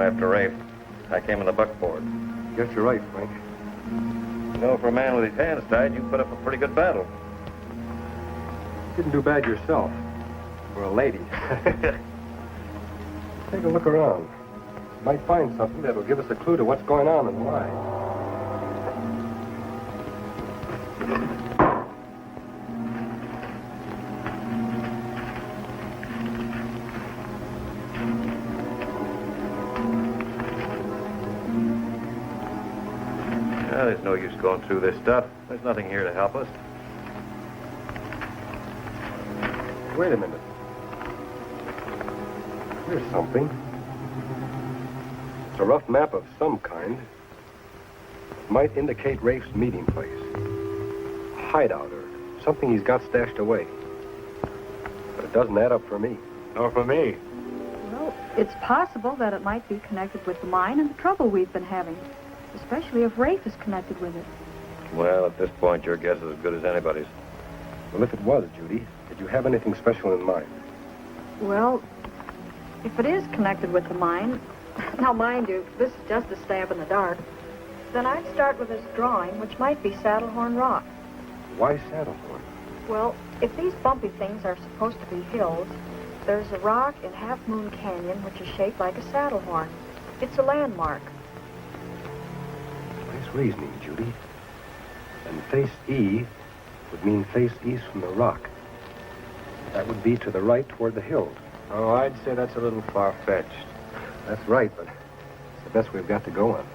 after Rafe. I came in the buckboard. Guess you're right, Frank. You know, for a man with his hands tied, you put up a pretty good battle. Didn't do bad yourself. For a lady. Take a look around. Might find something that'll give us a clue to what's going on and why. Well, there's no use going through this stuff. There's nothing here to help us. Wait a minute. Here's something. It's a rough map of some kind. It might indicate Rafe's meeting place. A hideout or something he's got stashed away. But it doesn't add up for me. Nor for me. Well, it's possible that it might be connected with the mine and the trouble we've been having, especially if Rafe is connected with it. Well, at this point, your guess is as good as anybody's. Well, if it was, Judy, did you have anything special in mind? Well, if it is connected with the mine, now mind you, this is just a stab in the dark, then I'd start with this drawing, which might be Saddlehorn Rock. Why Saddlehorn? Well, if these bumpy things are supposed to be hills, there's a rock in Half Moon Canyon which is shaped like a saddlehorn. It's a landmark. Nice reasoning, Judy. And face E would mean face east from the rock. That would be to the right toward the hills. Oh, I'd say that's a little far-fetched. That's right, but it's the best we've got to go on.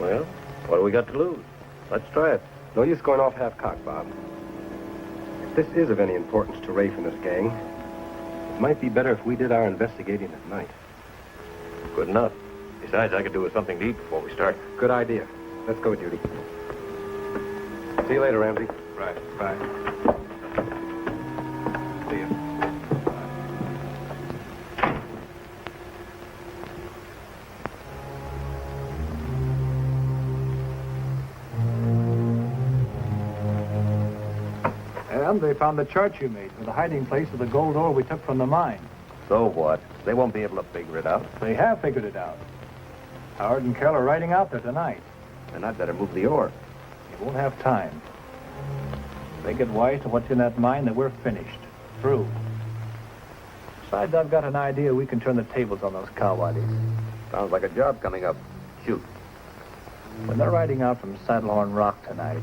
Well, what do we got to lose? Let's try it. No use going off half-cocked, Bob. If this is of any importance to Rafe and his gang, it might be better if we did our investigating at night. Good enough. Besides, I could do with something to eat before we start. Good idea. Let's go, Judy. See you later, Ramsey. Right. Bye. See you. And they found the chart you made for the hiding place of the gold ore we took from the mine. So what? They won't be able to figure it out. They have figured it out. Howard and Kell are riding out there tonight. Then I'd better move the ore. You won't have time. If they get wise to what's in that mine, then we're finished. Through. Besides, I've got an idea we can turn the tables on those Cowardies. Sounds like a job coming up. Shoot. When they're riding out from Saddlehorn Rock tonight,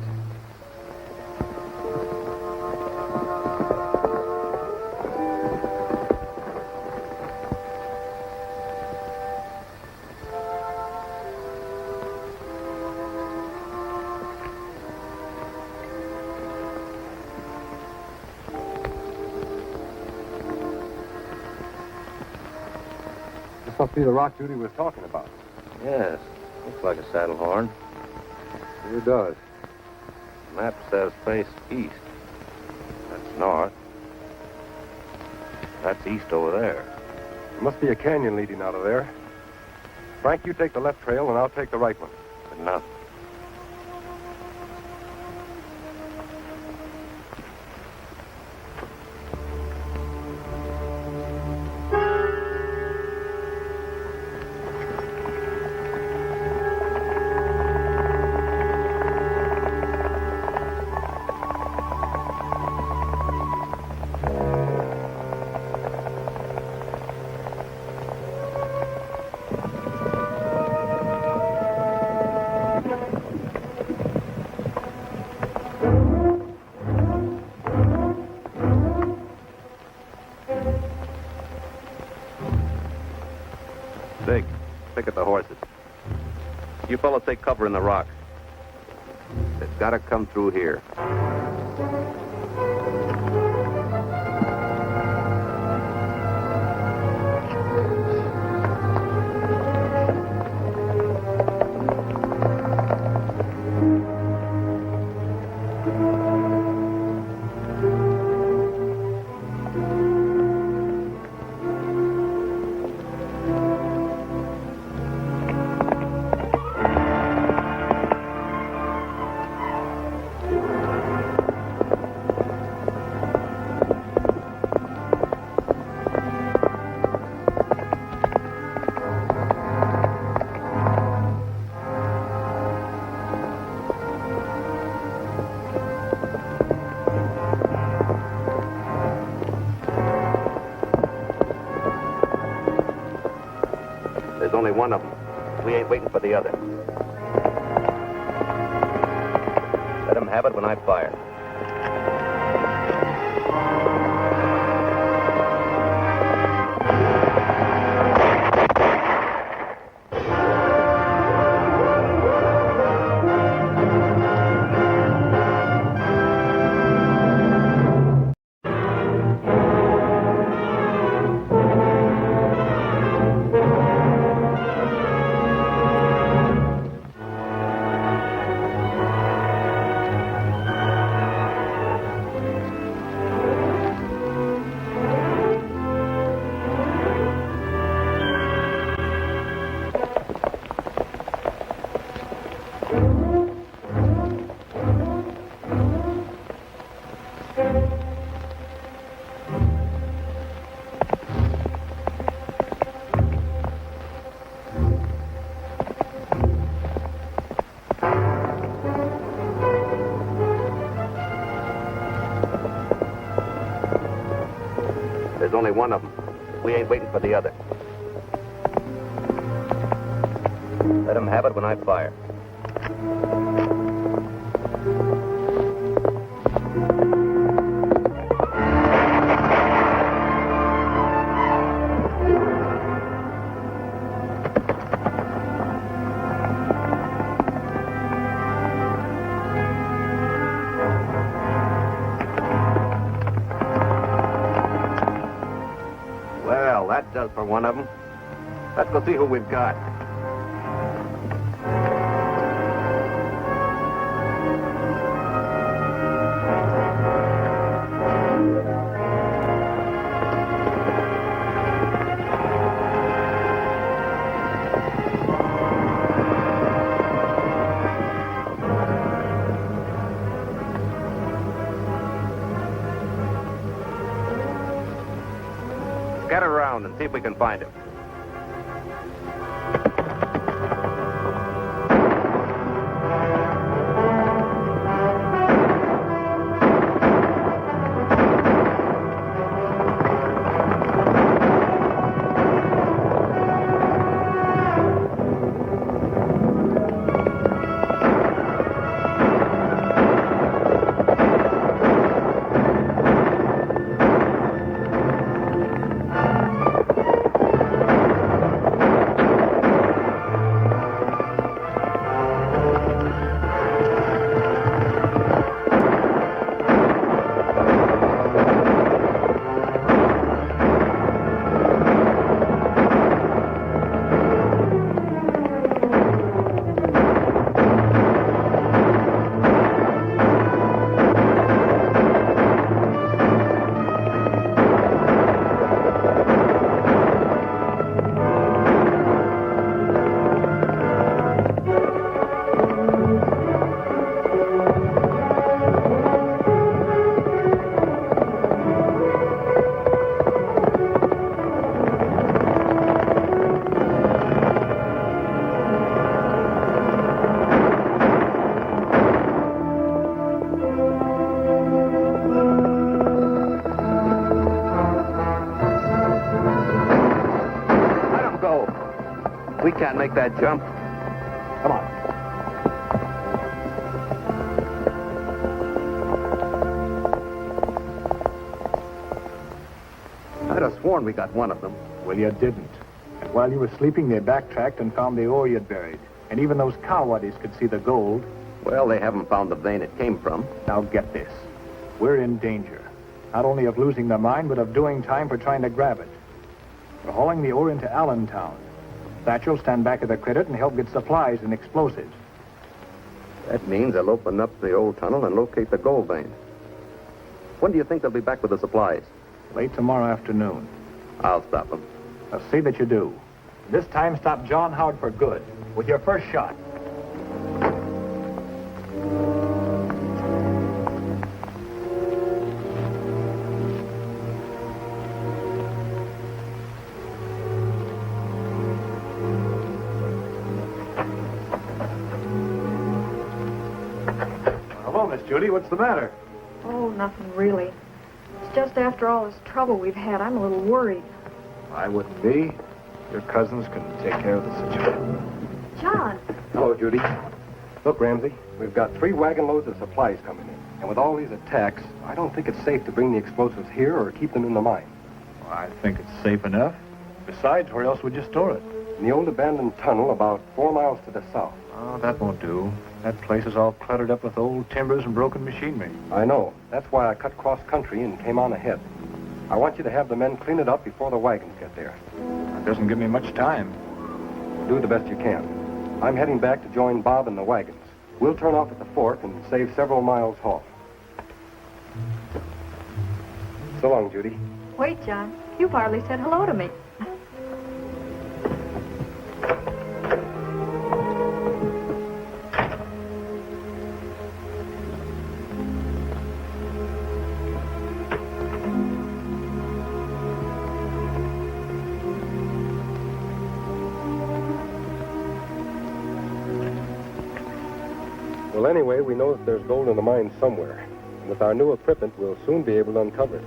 This must be the rock Judy was talking about. Yes. Looks like a saddle horn. Sure does. Map says face east. That's north. That's east over there. There must be a canyon leading out of there. Frank, you take the left trail, and I'll take the right one. Good enough. Sig, pick at the horses. You fellas take cover in the rock. It's got to come through here. one of them. We ain't waiting for the other. Let him have it when I fire. There's only one of them. We ain't waiting for the other. Let him have it when I fire. Well, that does for one of them. Let's go see who we've got. Scatter around and see if we can find him. We can't make that jump. Come on. I'd have sworn we got one of them. Well, you didn't. And while you were sleeping, they backtracked and found the ore you'd buried. And even those cowardies could see the gold. Well, they haven't found the vein it came from. Now get this. We're in danger. Not only of losing the mine, but of doing time for trying to grab it. We're hauling the ore into Allentown. Thatcher will stand back at the credit and help get supplies and explosives. That means they'll open up the old tunnel and locate the gold vein. When do you think they'll be back with the supplies? Late tomorrow afternoon. I'll stop them. Now see that you do. This time stop John Howard for good. With your first shot. Hello, Miss Judy. What's the matter? Oh, nothing really. It's just after all this trouble we've had, I'm a little worried. I wouldn't be. Your cousins can take care of the situation. John. Hello, Judy. Look, Ramsey, we've got 3 wagon loads of supplies coming in. And with all these attacks, I don't think it's safe to bring the explosives here or keep them in the mine. Well, I think it's safe enough. Besides, where else would you store it? In the old abandoned tunnel about 4 miles to the south. Oh, that won't do. That place is all cluttered up with old timbers and broken machinery. I know. That's why I cut cross country and came on ahead. I want you to have the men clean it up before the wagons get there. That doesn't give me much time. Do the best you can. I'm heading back to join Bob and the wagons. We'll turn off at the fork and save several miles off. So long, Judy. Wait, John. You've hardly said hello to me. Well, anyway, we know that there's gold in the mine somewhere. And with our new equipment, we'll soon be able to uncover it.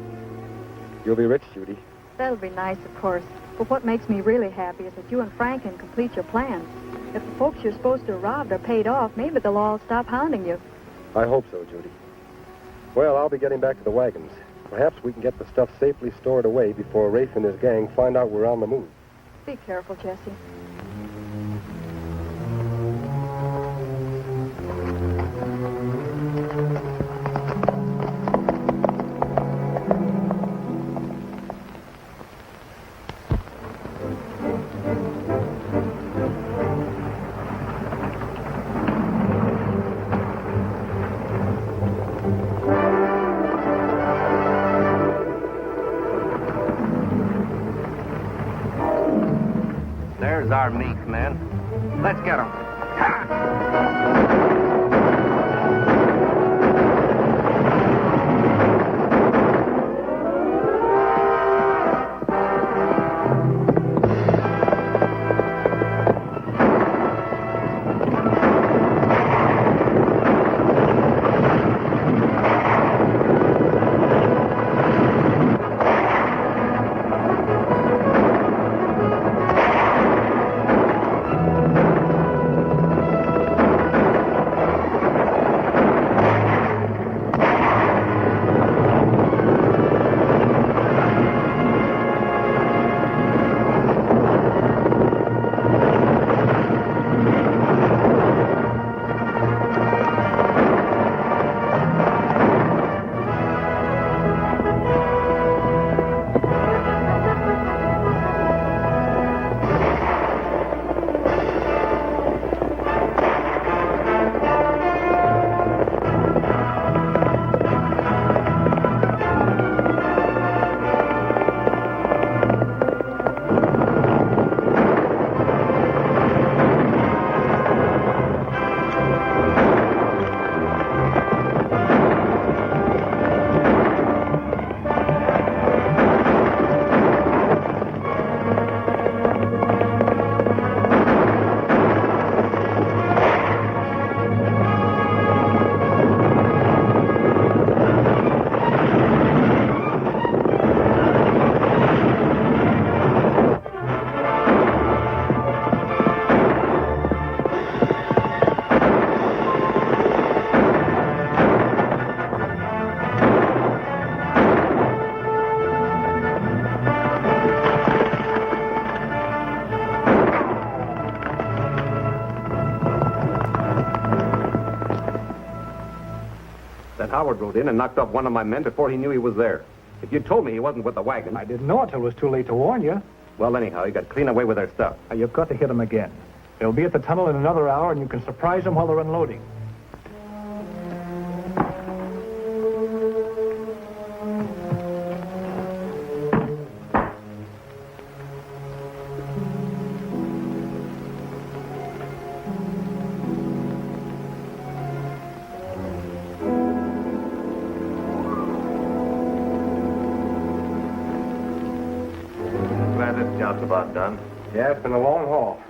You'll be rich, Judy. That'll be nice, of course. But what makes me really happy is that you and Frank can complete your plans. If the folks you're supposed to have robbed are paid off, maybe they'll all stop hounding you. I hope so, Judy. Well, I'll be getting back to the wagons. Perhaps we can get the stuff safely stored away before Rafe and his gang find out we're on the move. Be careful, Jesse. There's our meat, men. Let's get them. That Howard rode in and knocked off one of my men before he knew he was there. If you'd told me he wasn't with the wagon... I didn't know until it was too late to warn you. Well, anyhow, he got clean away with their stuff. Now, you've got to hit them again. They'll be at the tunnel in another hour, and you can surprise them while they're unloading. Glad this job's about done. Yeah, it's been a long haul.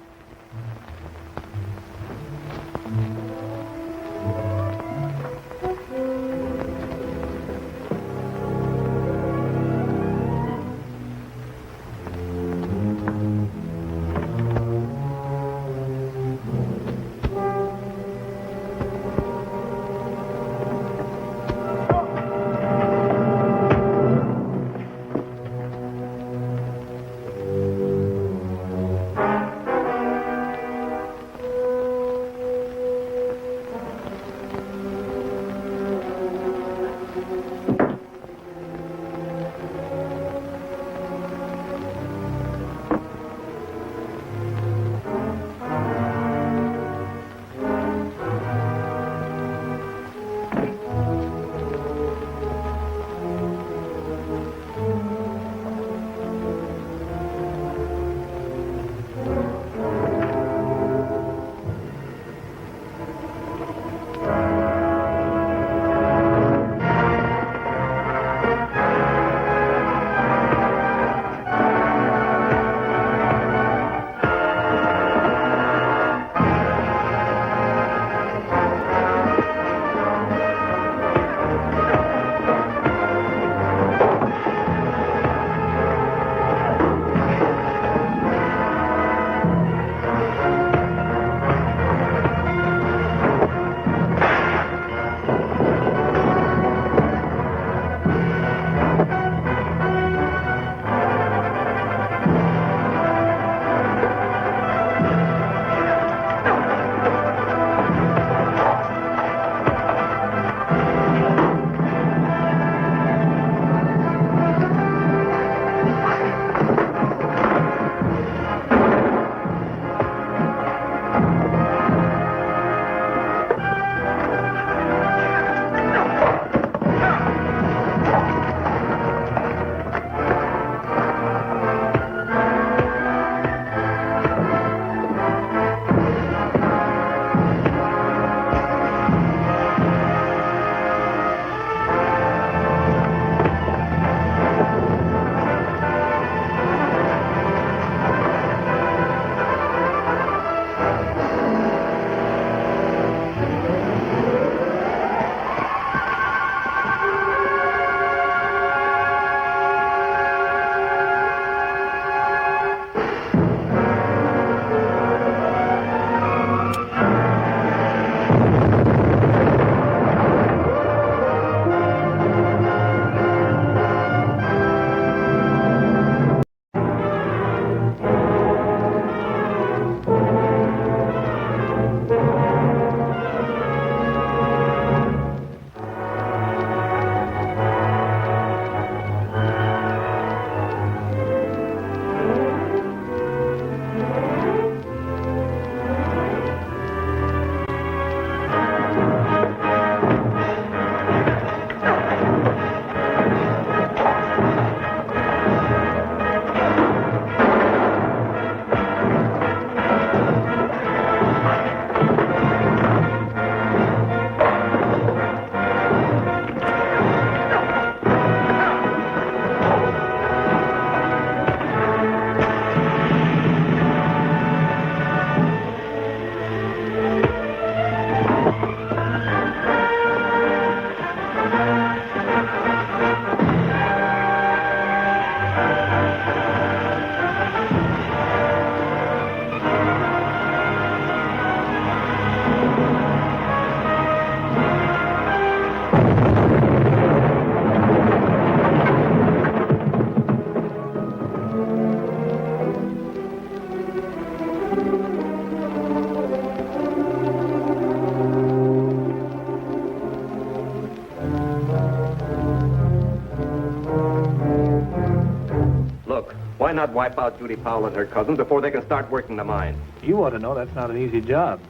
Why not wipe out Judy Powell and her cousins before they can start working the mine? You ought to know that's not an easy job.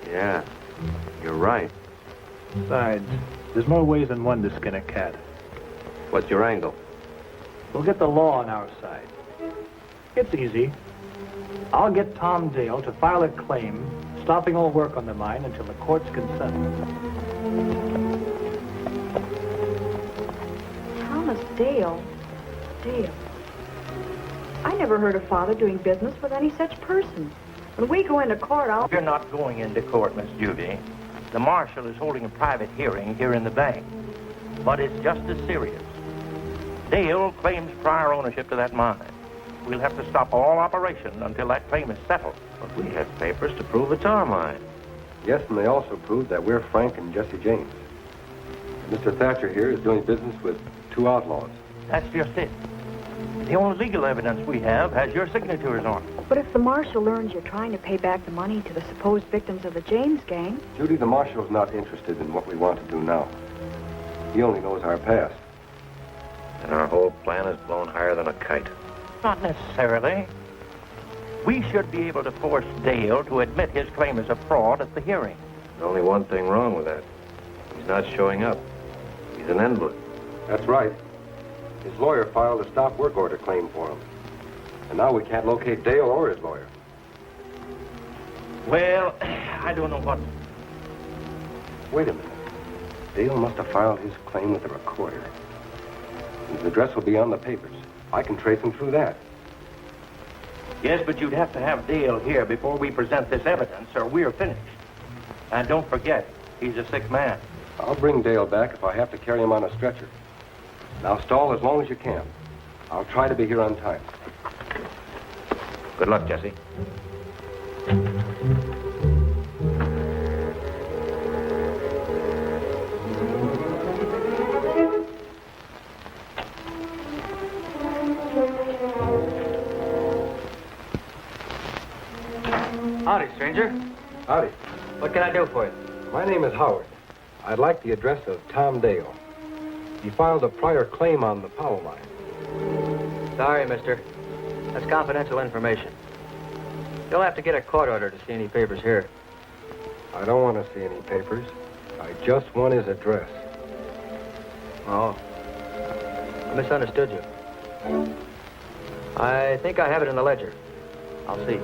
Yeah, you're right. Besides, there's more ways than one to skin a cat. What's your angle? We'll get the law on our side. It's easy. I'll get Tom Dale to file a claim stopping all work on the mine until the courts consent. Thomas Dale? Dale. I never heard of Father doing business with any such person. When we go into court, I'll... You're not going into court, Miss Judy. The marshal is holding a private hearing here in the bank. But it's just as serious. Dale claims prior ownership to that mine. We'll have to stop all operation until that claim is settled. But we have papers to prove it's our mine. Yes, and they also proved that we're Frank and Jesse James. Mr. Thatcher here is doing business with two outlaws. That's just it. The only legal evidence we have has your signatures on it. But if the marshal learns you're trying to pay back the money to the supposed victims of the James gang... Judy, the marshal's not interested in what we want to do now. He only knows our past. And our whole plan is blown higher than a kite. Not necessarily. We should be able to force Dale to admit his claim is a fraud at the hearing. There's only one thing wrong with that. He's not showing up. He's an invalid. That's right. His lawyer filed a stop work order claim for him. And now we can't locate Dale or his lawyer. Well, I don't know what... Wait a minute. Dale must have filed his claim with the recorder. His address will be on the papers. I can trace him through that. Yes, but you'd have to have Dale here before we present this evidence, or we're finished. And don't forget, he's a sick man. I'll bring Dale back if I have to carry him on a stretcher. Now stall as long as you can. I'll try to be here on time. Good luck, Jesse. Howdy, stranger. Howdy. What can I do for you? My name is Howard. I'd like the address of Tom Dale. He filed a prior claim on the Powell mine. Sorry, mister. That's confidential information. You'll have to get a court order to see any papers here. I don't want to see any papers. I just want his address. Oh. I misunderstood you. I think I have it in the ledger. I'll see.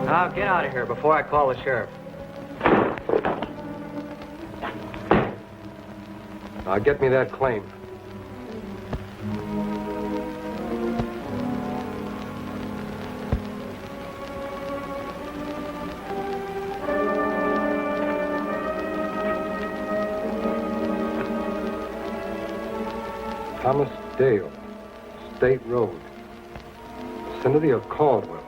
Now, get out of here before I call the sheriff. Now, get me that claim. Thomas Dale, State Road, vicinity of Caldwell.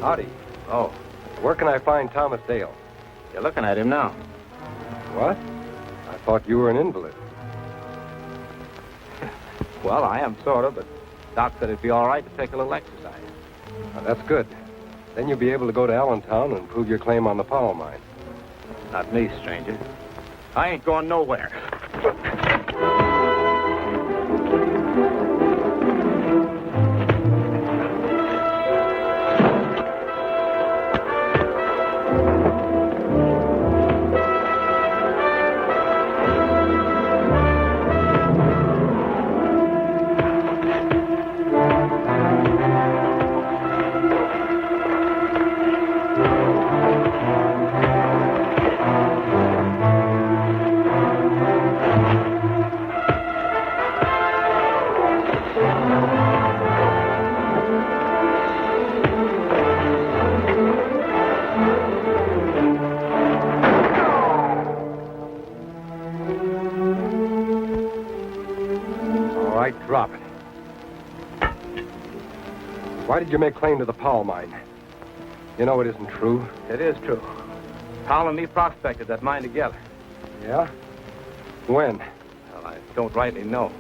Howdy. Oh, Where can I find Thomas Dale? you're looking at him now. What? I thought you were an invalid. Well, I am sort of, but Doc said it'd be all right to take a little exercise. Now, that's good. Then you'll be able to go to Allentown and prove your claim on the Powell mine. Not me, stranger. I ain't going nowhere. All right, drop it. Why did you make claim to the Powell mine? You know it isn't true. It is true. Powell and me prospected that mine together. Yeah? When? Well, I don't rightly know.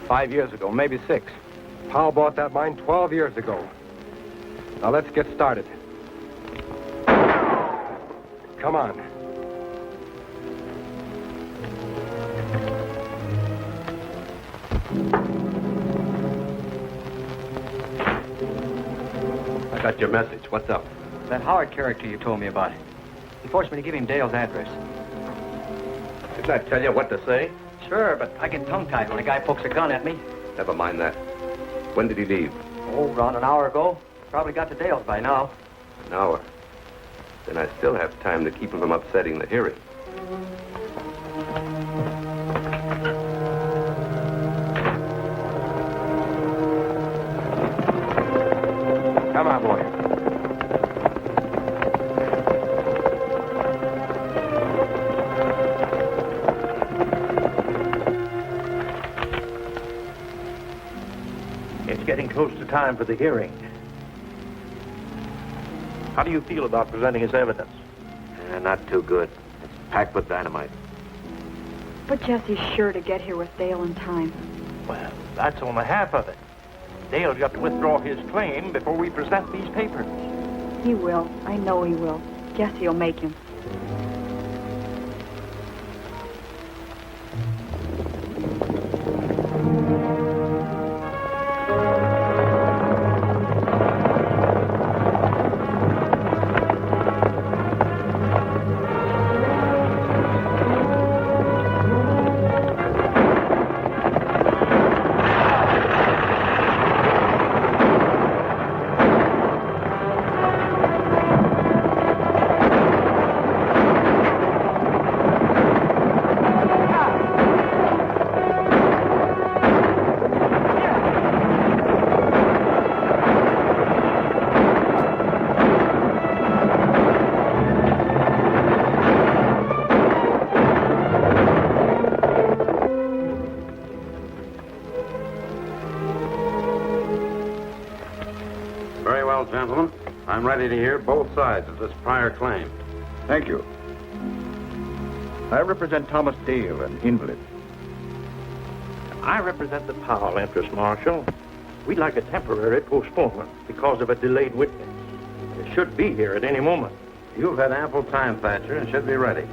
5 years ago, maybe 6. Powell bought that mine 12 years ago. Now let's get started. Come on. I got your message. What's up? That Howard character you told me about. He forced me to give him Dale's address. Didn't I tell you what to say? Sure, but I get tongue-tied when a guy pokes a gun at me. Never mind that. When did he leave? Oh, around an hour ago. Probably got to Dale's by now. An hour. Then I still have time to keep him from upsetting the hearing. Come on, boy. It's getting close to time for the hearing. How do you feel about presenting his evidence? Not too good. It's packed with dynamite. But Jesse's sure to get here with Dale in time. Well, that's only half of it. Dale's got to withdraw his claim before we present these papers. He will. I know he will. Jesse'll make him. Very well, gentlemen. I'm ready to hear both sides of this prior claim. Thank you. I represent Thomas Dale, an invalid. I represent the Powell interest, Marshal. We'd like a temporary postponement because of a delayed witness. It should be here at any moment. You've had ample time, Thatcher, and should be ready.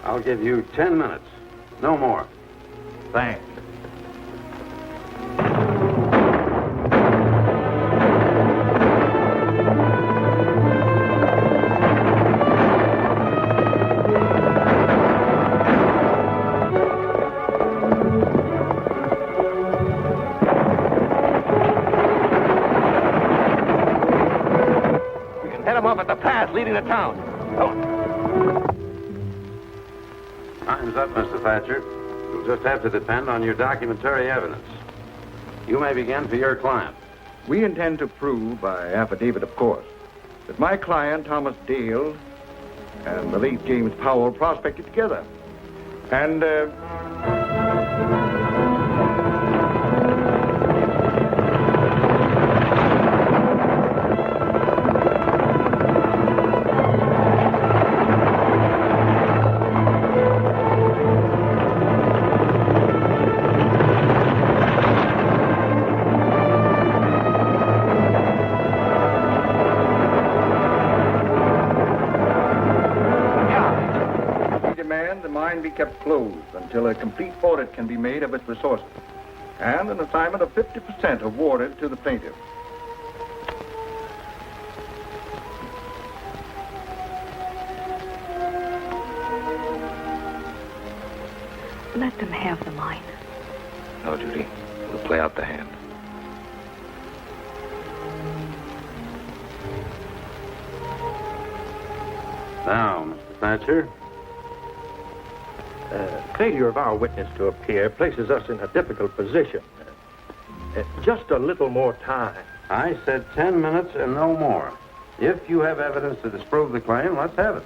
I'll give you 10 minutes. No more. Thanks. Head him off at the pass leading to town. Time's up, Mr. Thatcher. You'll just have to depend on your documentary evidence. You may begin for your client. We intend to prove, by affidavit of course, that my client, Thomas Dale, and the late James Powell prospected together. And, be kept closed until a complete audit can be made of its resources, and an assignment of 50% awarded to the plaintiff. Let them have the mine. No, Judy. We'll play out the hand. Now, Mr. Thatcher. Failure of our witness to appear places us in a difficult position. Just a little more time. I said 10 minutes and no more. If you have evidence to disprove the claim, let's have it.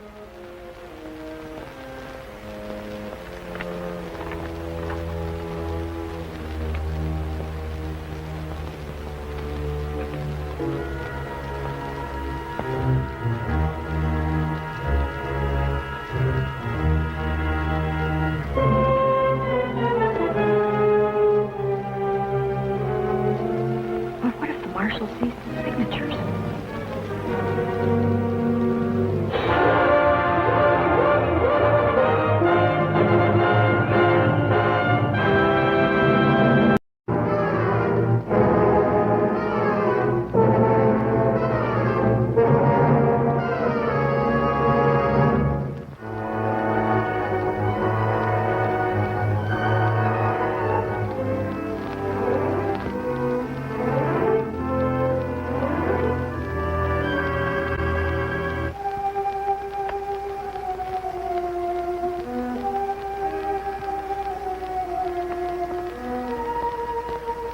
Marshal sees the signatures.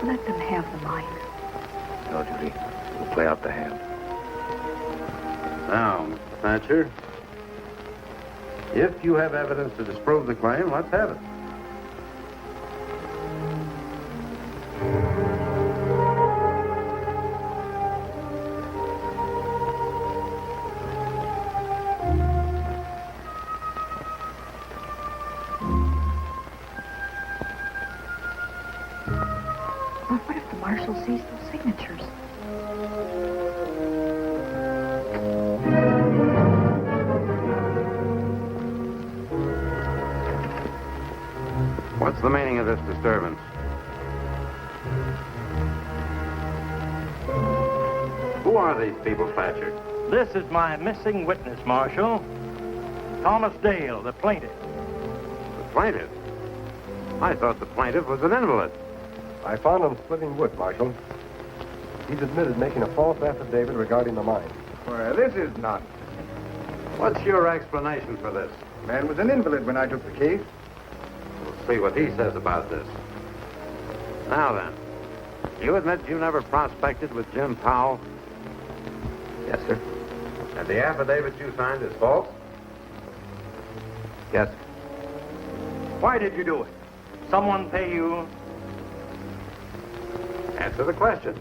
Let them have the mine. No, Judy. We'll play out the hand. Now, Mr. Thatcher. If you have evidence to disprove the claim, let's have it. Well, what if the marshal sees those signatures? What's the meaning of this disturbance? Who are these people, Thatcher? This is my missing witness, Marshal. Thomas Dale, the plaintiff. The plaintiff? I thought the plaintiff was an invalid. I found him splitting wood, Marshal. He's admitted making a false affidavit regarding the mine. Well, this is nonsense. What's your explanation for this? Man was an invalid when I took the case. We'll see what he says about this. Now then, you admit you never prospected with Jim Powell? Yes, sir. And the affidavit you signed is false? Yes, sir. Why did you do it? Someone pay you? Answer the question.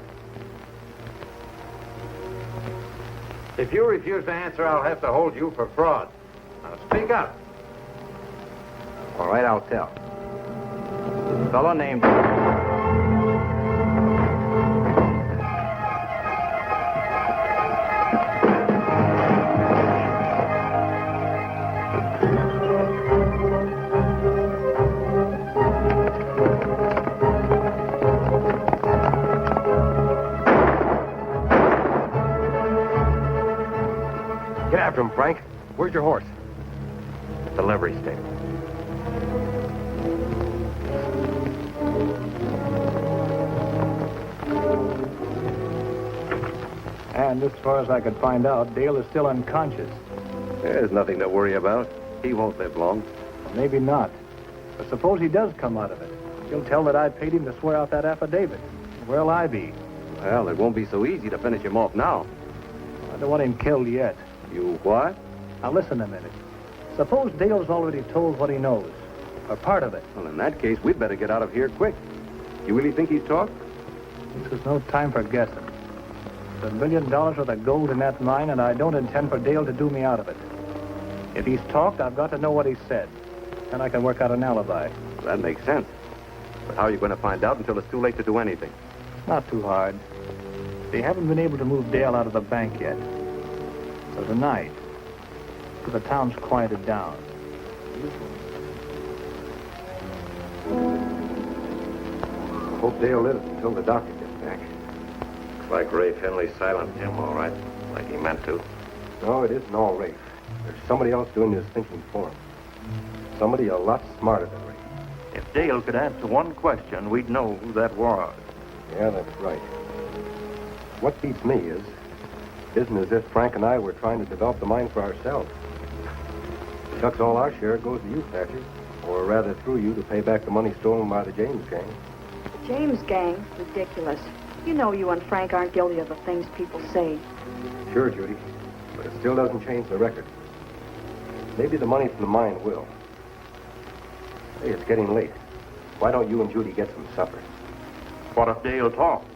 If you refuse to answer, I'll have to hold you for fraud. Now speak up. All right, I'll tell. This fellow named... Get after him, Frank. Where's your horse? The livery stable. And as far as I could find out, Dale is still unconscious. There's nothing to worry about. He won't live long. Maybe not. But suppose he does come out of it. He'll tell that I paid him to swear out that affidavit. Where'll I be? Well, it won't be so easy to finish him off now. I don't want him killed yet. You what? Now listen a minute. Suppose Dale's already told what he knows, or part of it. Well, in that case, we'd better get out of here quick. You really think he's talked? This is no time for guessing. There's $1 million worth of gold in that mine, and I don't intend for Dale to do me out of it. If he's talked, I've got to know what he said. Then I can work out an alibi. That makes sense. But how are you going to find out until it's too late to do anything? Not too hard. They haven't been able to move Dale out of the bank yet. So tonight, the town's quieted down. Hope Dale lives until the doctor gets back. Looks like Rafe Henley silenced him, all right. Like he meant to. No, it isn't all Rafe. There's somebody else doing his thinking for him. Somebody a lot smarter than Rafe. If Dale could answer one question, we'd know who that was. Yeah, that's right. What beats me is, it isn't as if Frank and I were trying to develop the mine for ourselves. Chuck's all our share goes to you, Thatcher. Or rather through you to pay back the money stolen by the James gang. The James gang? Ridiculous. You know you and Frank aren't guilty of the things people say. Sure, Judy. But it still doesn't change the record. Maybe the money from the mine will. Hey, it's getting late. Why don't you and Judy get some supper? What if Dale talked?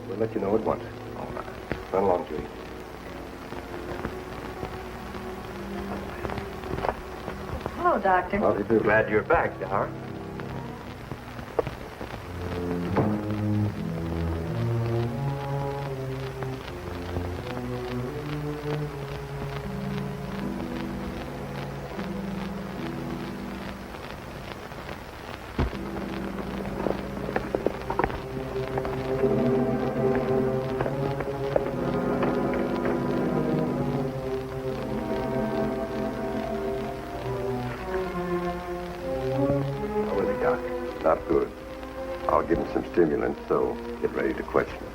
We'll let you know at once. All right. Run along, Judy. Hello, Doctor. How do you do? Glad you're back, Dower. Not good. I'll give him some stimulants, so get ready to question him.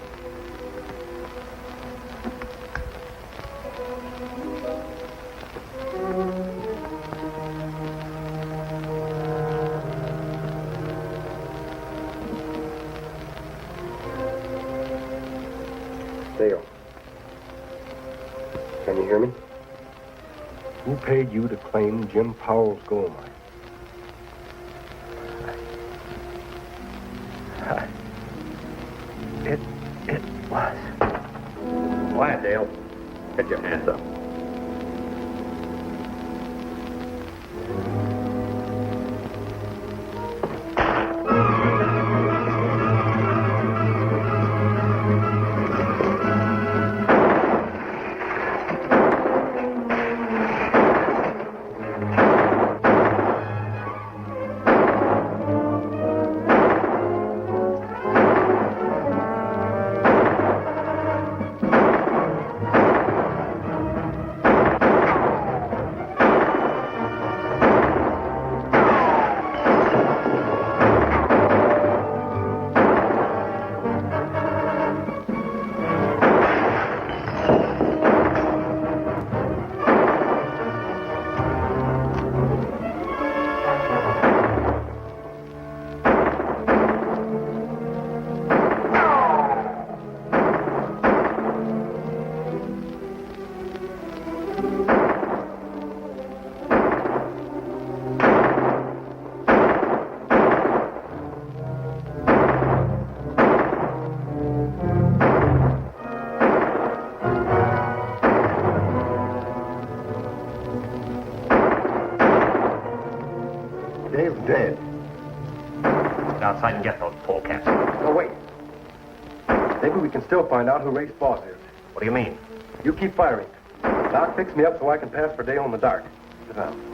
Dale. Can you hear me? Who paid you to claim Jim Powell's gold mine? It was. Quiet, Dale. Get your hands up. Dave's dead. Get outside and get those polecats. No, wait. Maybe we can still find out who Ray's boss is. What do you mean? You keep firing. Doc, fix me up so I can pass for Dale in the dark. Sit down.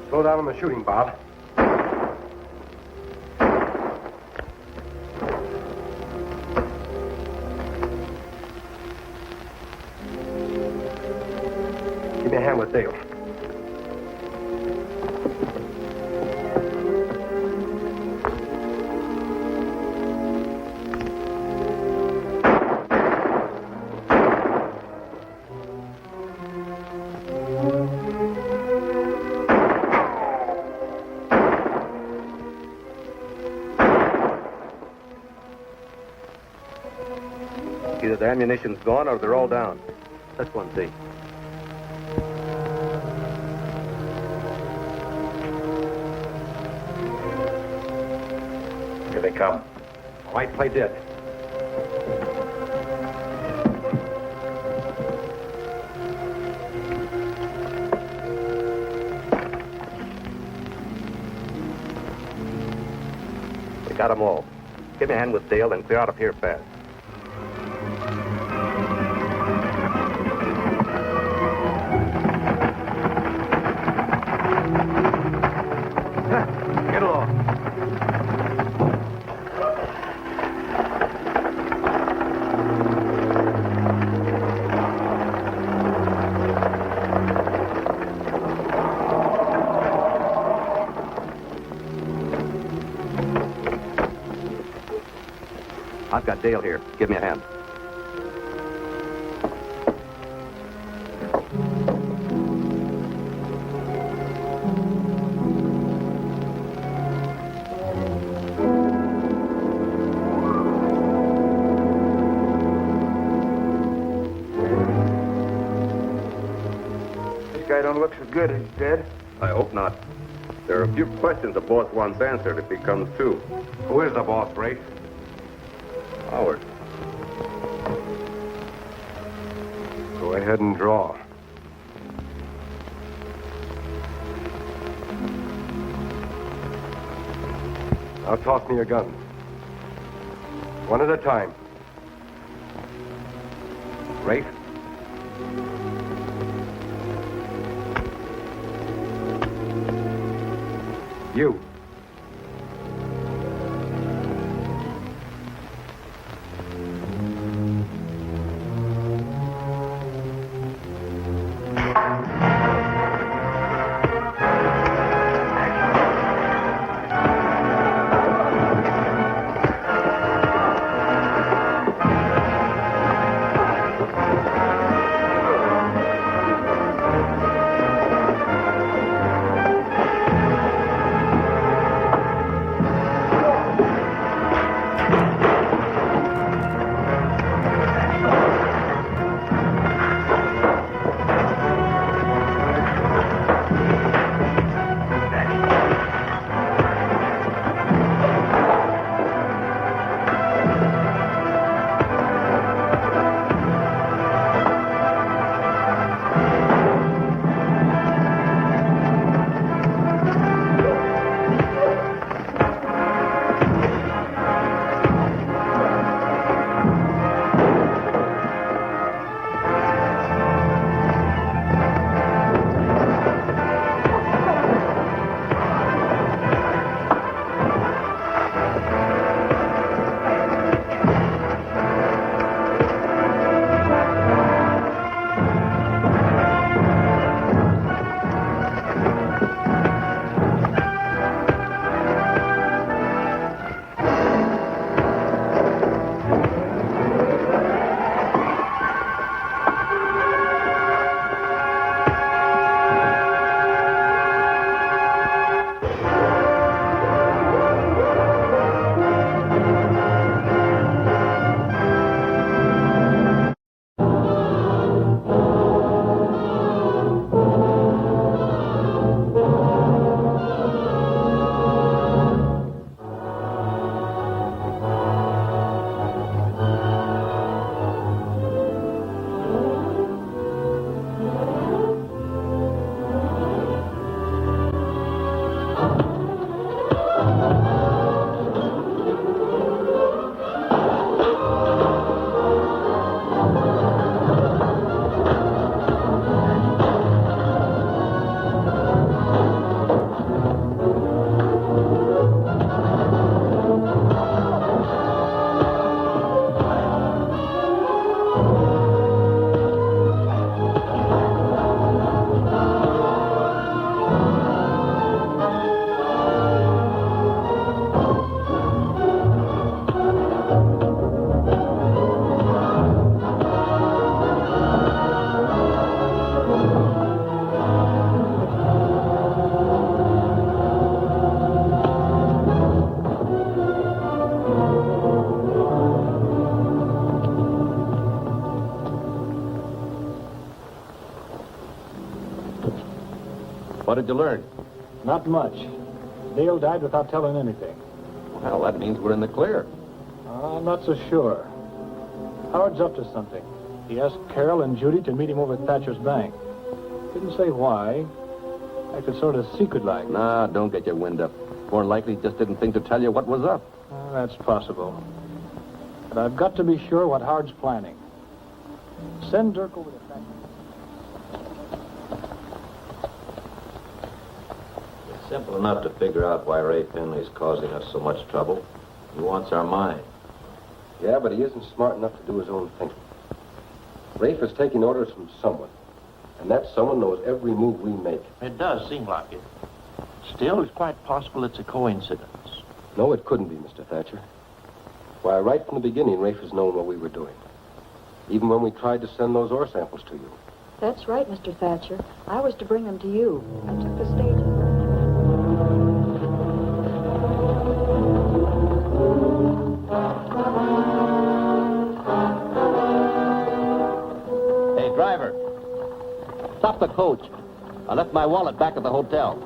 Slow down on the shooting, Bob. Give me a hand with Dale. Either the ammunition's gone or they're all down. Let's go and see. Here they come. All right, play dead. We got 'em all. Give me a hand with Dale and clear out of here fast. Get along. I've got Dale here. Give me a hand. This guy don't look so good. He's dead. I hope not. There are a few questions the boss wants answered if he comes to. Who is the boss, Rafe? Howard. Go ahead and draw. Now toss me your gun. One at a time. Rafe? You. What did you learn? Not much. Dale died without telling anything. Well, that means we're in the clear. I'm not so sure. Howard's up to something. He asked Carol and Judy to meet him over at Thatcher's bank. Didn't say why. Acted sort of secret-like. Nah, don't get your wind up. More likely he just didn't think to tell you what was up. That's possible. But I've got to be sure what Howard's planning. Send Dirk over to Thatcher. It's simple enough to figure out why Ray Finley's causing us so much trouble. He wants our mine. Yeah, but he isn't smart enough to do his own thinking. Rafe is taking orders from someone. And that someone knows every move we make. It does seem like it. Still, it's quite possible it's a coincidence. No, it couldn't be, Mr. Thatcher. Why, right from the beginning, Rafe has known what we were doing. Even when we tried to send those ore samples to you. That's right, Mr. Thatcher. I was to bring them to you. I took the stage. Hey, driver. Stop the coach. I left my wallet back at the hotel.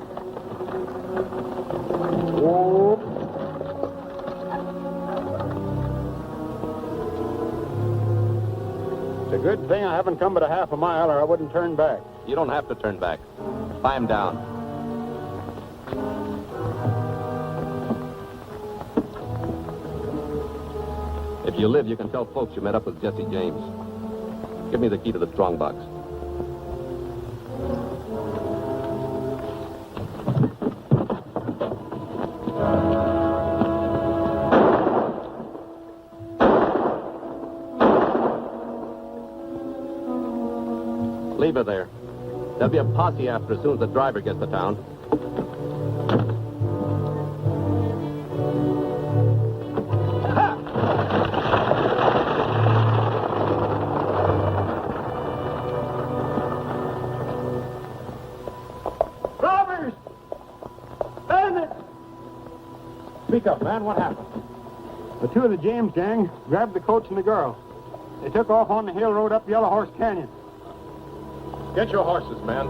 It's a good thing I haven't come but a half a mile, or I wouldn't turn back. You don't have to turn back. Climb down. If you live, you can tell folks you met up with Jesse James. Give me the key to the strongbox. Leave her there. There'll be a posse after as soon as the driver gets to town. Robbers! Bandits! Speak up, man. What happened? The two of the James gang grabbed the coach and the girl. They took off on the hill road up Yellow Horse Canyon. Get your horses, man.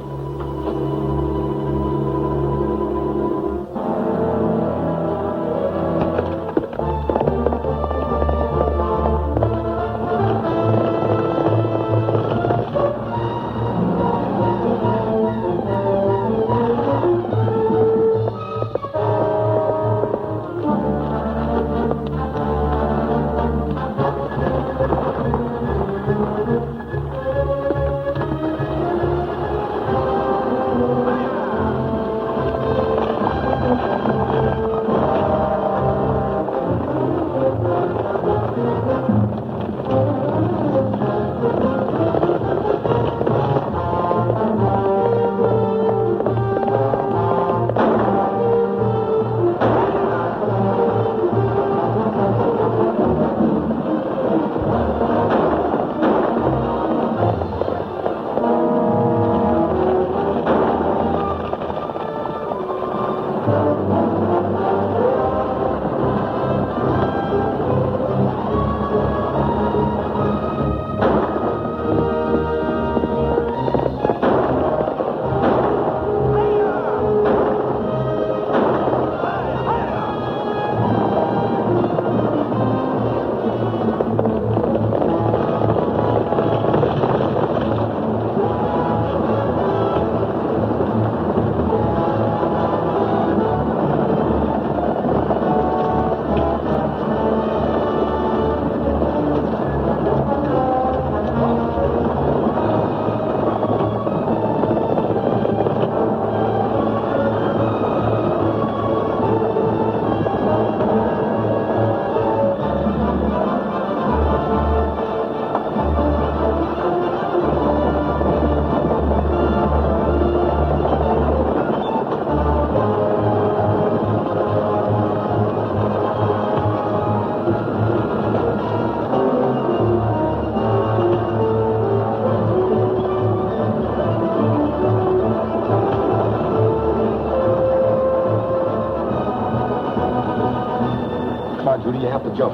Judy, you have to jump.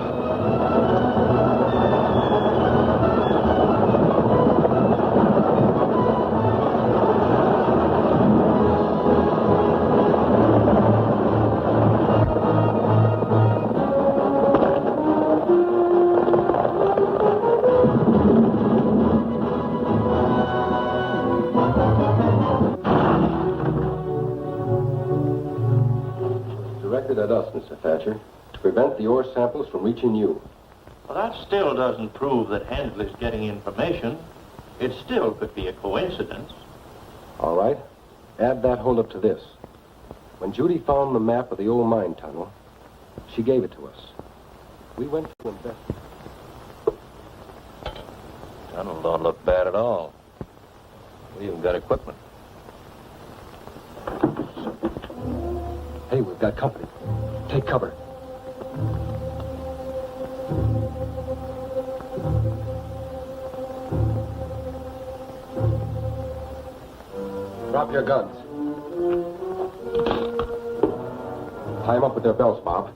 at us, Mr. Thatcher, to prevent the ore samples from reaching you. Well, that still doesn't prove that Hensley's getting information. It still could be a coincidence. All right. Add that holdup to this. When Judy found the map of the old mine tunnel, she gave it to us. We went to investigate. Tunnel don't look bad at all. We even got equipment. Hey, we've got company. Take cover. Drop your guns. Tie them up with their belts, Bob.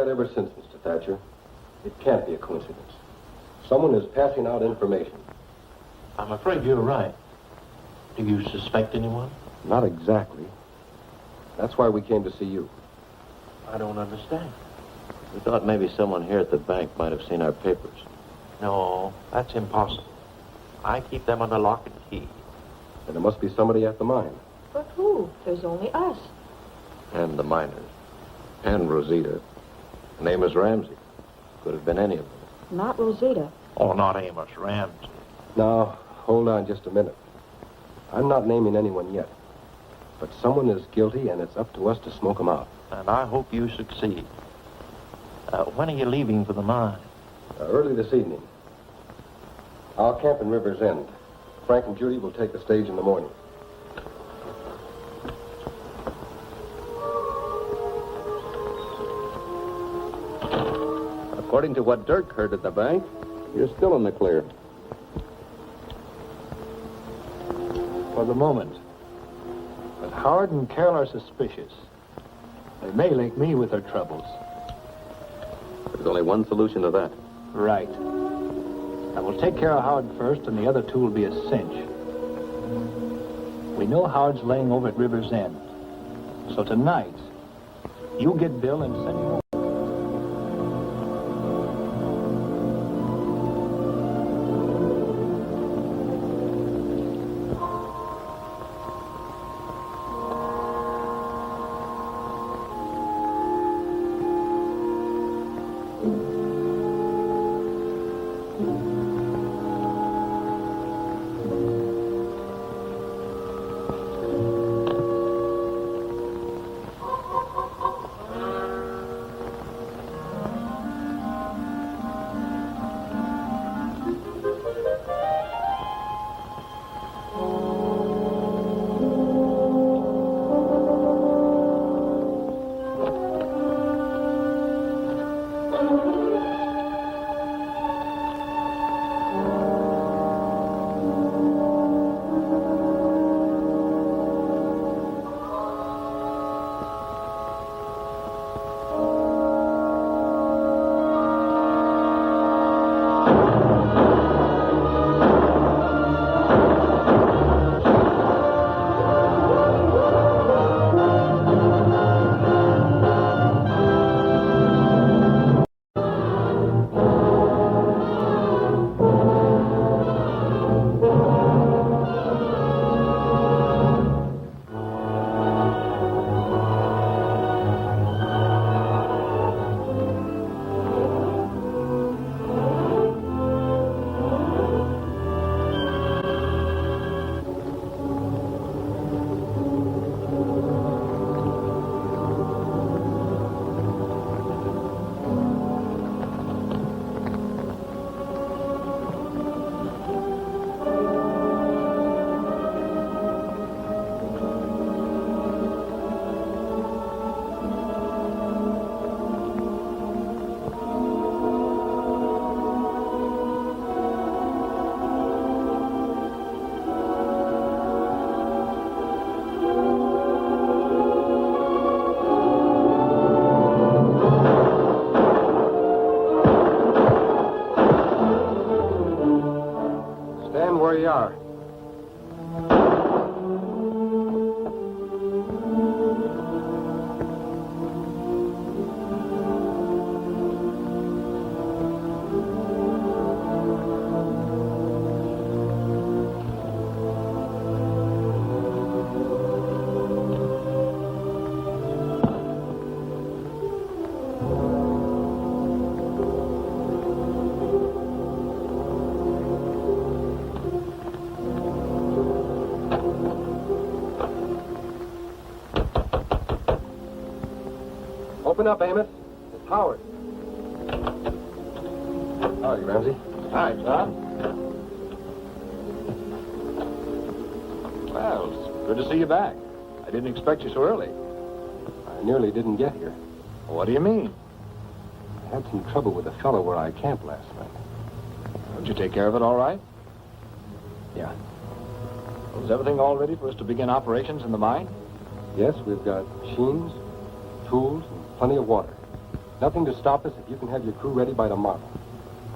Ever since, Mr. Thatcher. It can't be a coincidence. Someone is passing out information. I'm afraid you're right. Do you suspect anyone? Not exactly. That's why we came to see you. I don't understand. We thought maybe someone here at the bank might have seen our papers. No, that's impossible. I keep them under lock and key. And there must be somebody at the mine. But who? There's only us. And the miners. And Rosita. Her name is Ramsey. Could have been any of them. Not Rosita. Oh, not Amos Ramsey. Now, hold on just a minute. I'm not naming anyone yet. But someone is guilty, and it's up to us to smoke them out. And I hope you succeed. When are you leaving for the mine? Early this evening. I'll camp in River's End. Frank and Judy will take the stage in the morning. According to what Dirk heard at the bank, you're still in the clear. For the moment. But Howard and Carol are suspicious. They may link me with their troubles. There's only one solution to that. Right. I will take care of Howard first, and the other two will be a cinch. We know Howard's laying over at River's End. So tonight, you get Bill and send him over. Open up, Amos. It's Howard. Howdy, Ramsey. Hi, John. Well, it's good to see you back. I didn't expect you so early. I nearly didn't get here. What do you mean? I had some trouble with a fellow where I camped last night. Did you take care of it all right? Yeah. Well, is everything all ready for us to begin operations in the mine? Yes, we've got machines, tools, and plenty of water. Nothing to stop us if you can have your crew ready by tomorrow.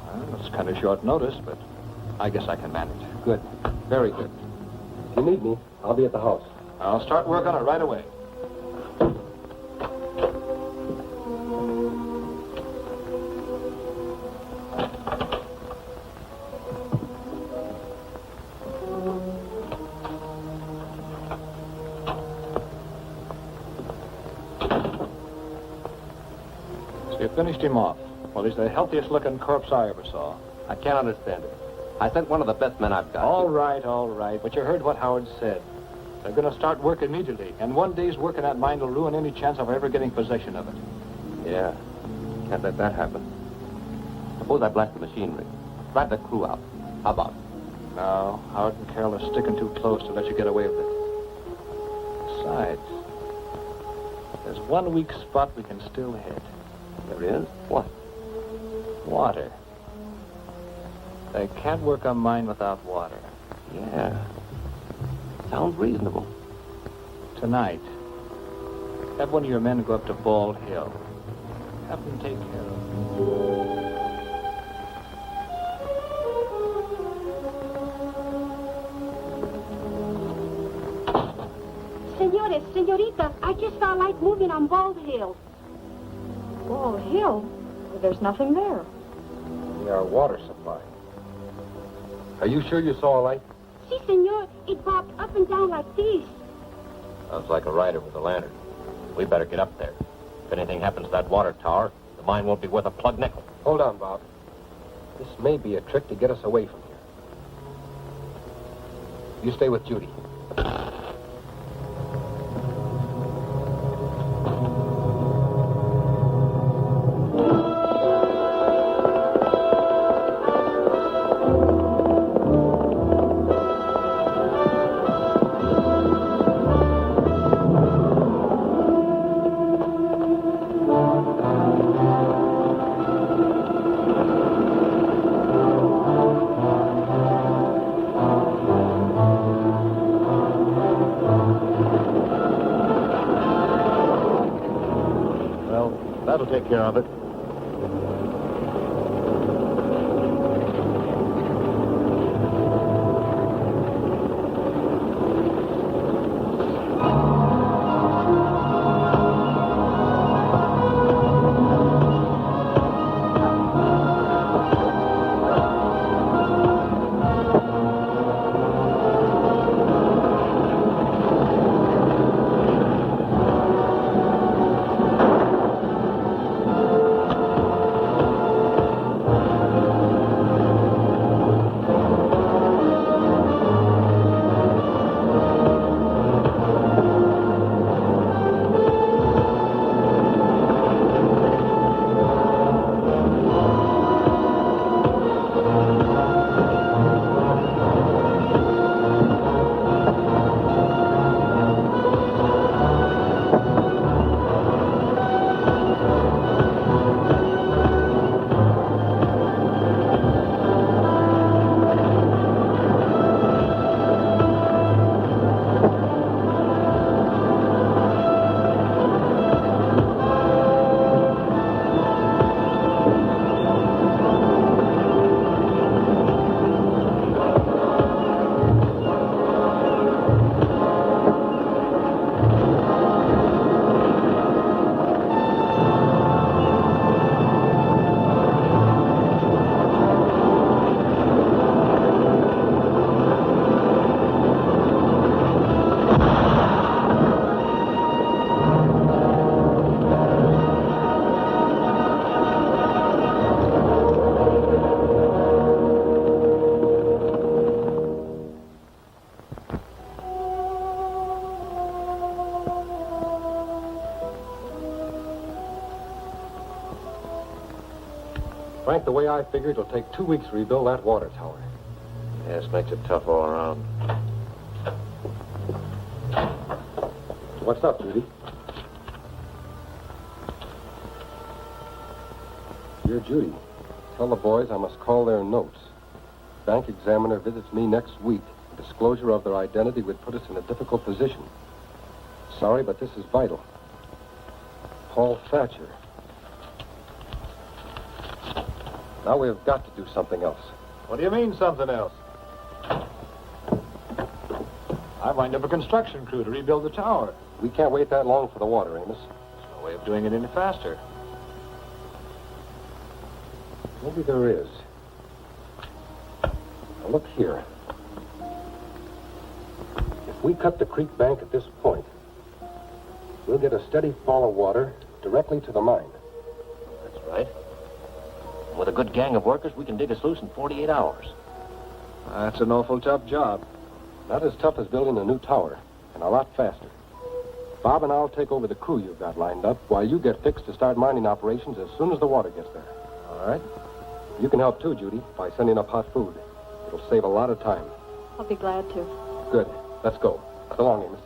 Well, that's kind of short notice, but I guess I can manage. Good. Very good. If you need me, I'll be at the house. I'll start work on it right away. So you finished him off. Well, he's the healthiest looking corpse I ever saw. I can't understand it. I sent one of the best men I've got. All right. But you heard what Howard said. They're going to start work immediately, and one day's work in that mine will ruin any chance of ever getting possession of it. Yeah. Can't let that happen. Suppose I blast the machinery. Drive the crew out. How about it? No, Howard and Carol are sticking too close to let you get away with it. Besides, there's one weak spot we can still hit. There is? What? Water. They can't work a mine without water. Yeah. Sounds reasonable. Tonight, have one of your men go up to Bald Hill. Have them take care of it. Senores, senorita, I just saw a light moving on Bald Hill. Bald Hill? Well, there's nothing there. Our water supply. Are you sure you saw a light? Si, senor, it bobbed up and down like this. Sounds like a rider with a lantern. We better get up there. If anything happens to that water tower, the mine won't be worth a plug nickel. Hold on, Bob. This may be a trick to get us away from here. You stay with Judy. That'll take care of it. Frank, the way I figure, it'll take 2 weeks to rebuild that water tower. Yes, makes it tough all around. What's up, Judy? Dear Judy, tell the boys I must call their notes. Bank examiner visits me next week. Disclosure of their identity would put us in a difficult position. Sorry, but this is vital. Paul Thatcher. Now we've got to do something else. What do you mean, something else? I've lined up a construction crew to rebuild the tower. We can't wait that long for the water, Amos. There's no way of doing it any faster. Maybe there is. Now look here. If we cut the creek bank at this point, we'll get a steady fall of water directly to the mine. That's right. With a good gang of workers, we can dig a sluice in 48 hours. That's an awful tough job. Not as tough as building a new tower, and a lot faster. Bob and I'll take over the crew you've got lined up while you get fixed to start mining operations as soon as the water gets there. All right? You can help too, Judy, by sending up hot food. It'll save a lot of time. I'll be glad to. Good. Let's go. So long, Amos.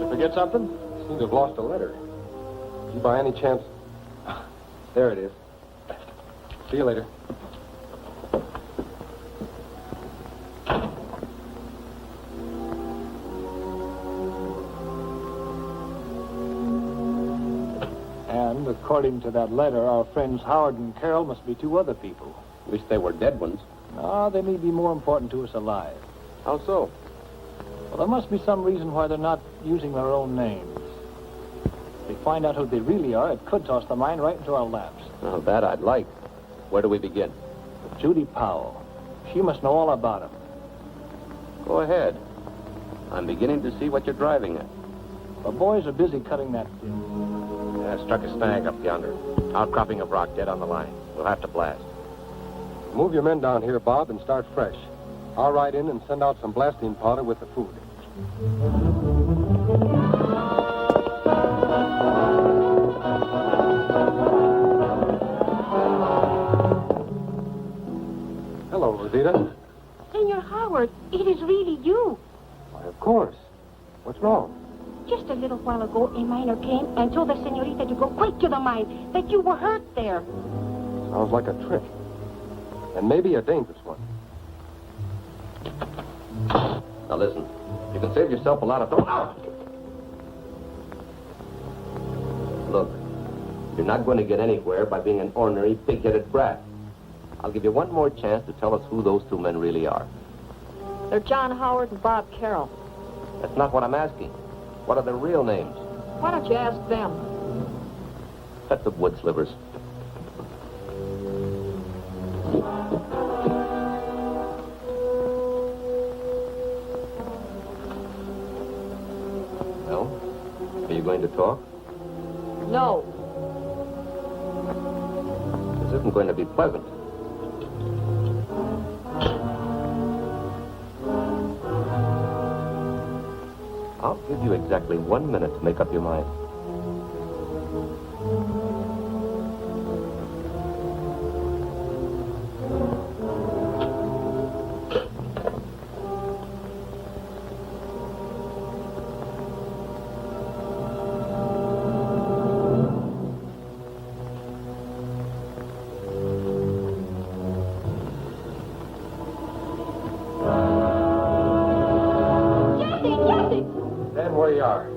Forget something? Seem to have lost a letter. Did you by any chance... There it is. See you later. And according to that letter, our friends Howard and Carroll must be two other people. Wish they were dead ones. No, they may be more important to us alive. How so? Well, there must be some reason why they're not using their own names. If we find out who they really are, it could toss the mine right into our laps. Oh, that I'd like. Where do we begin? With Judy Powell. She must know all about him. Go ahead. I'm beginning to see what you're driving at. The boys are busy cutting that. Yeah, struck a snag up yonder. Outcropping of rock dead on the line. We'll have to blast. Move your men down here, Bob, and start fresh. I'll ride in and send out some blasting powder with the food. Hello, Rosita. Senor Howard, it is really you. Why, of course. What's wrong? Just a little while ago, a miner came and told the senorita to go quick to the mine, that you were hurt there. Sounds like a trick. And maybe a dangerous one. Now listen, you can save yourself a lot of trouble. Look, you're not going to get anywhere by being an ordinary pig-headed brat. I'll give you one more chance to tell us who those two men really are. They're John Howard and Bob Carroll. That's not what I'm asking. What are their real names? Why don't you ask them? Cut the wood slivers. Well, are you going to talk? No. This isn't going to be pleasant. I'll give you exactly 1 minute to make up your mind. Stand where you are.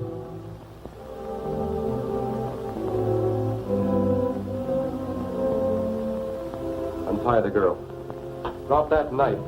Untie the girl. Drop that knife.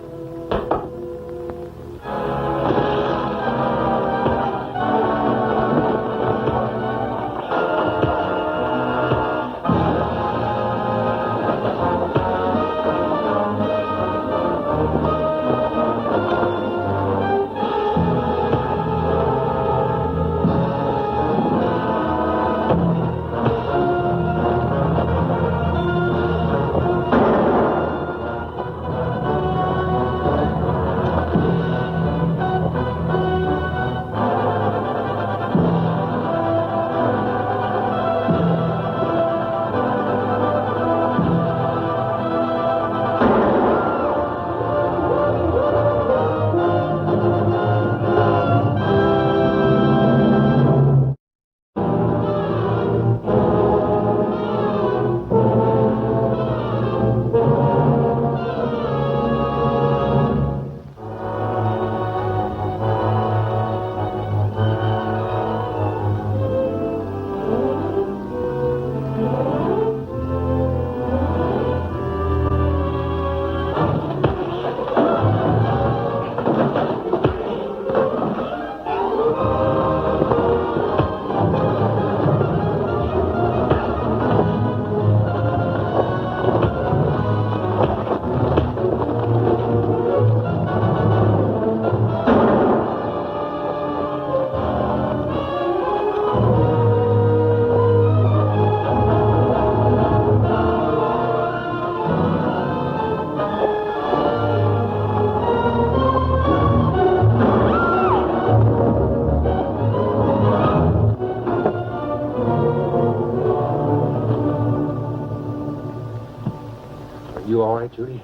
Judy?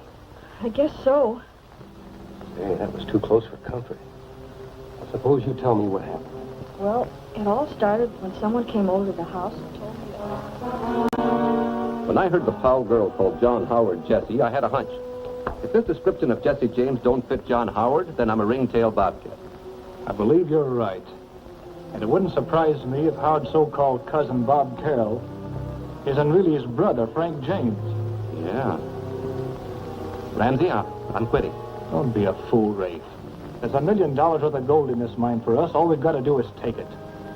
I guess so. Hey, that was too close for comfort. I suppose you tell me what happened. Well, it all started when someone came over to the house and told me When I heard the foul girl called John Howard Jesse, I had a hunch. If this description of Jesse James don't fit John Howard, then I'm a ringtail bobcat. I believe you're right. And it wouldn't surprise me if Howard's so-called cousin Bob Carroll isn't really his brother, Frank James. Yeah. Ramsey, I'm quitting. Don't be a fool, Rafe. There's $1 million worth of gold in this mine for us. All we've got to do is take it.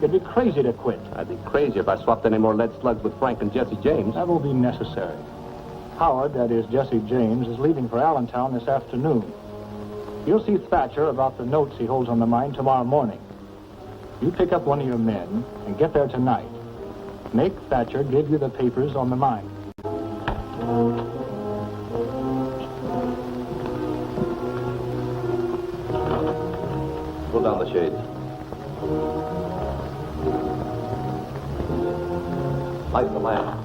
You'd be crazy to quit. I'd be crazy if I swapped any more lead slugs with Frank and Jesse James. That will be necessary. Howard, that is Jesse James, is leaving for Allentown this afternoon. You'll see Thatcher about the notes he holds on the mine tomorrow morning. You pick up one of your men and get there tonight. Make Thatcher give you the papers on the mine. Pull down the shades. Light the lamp.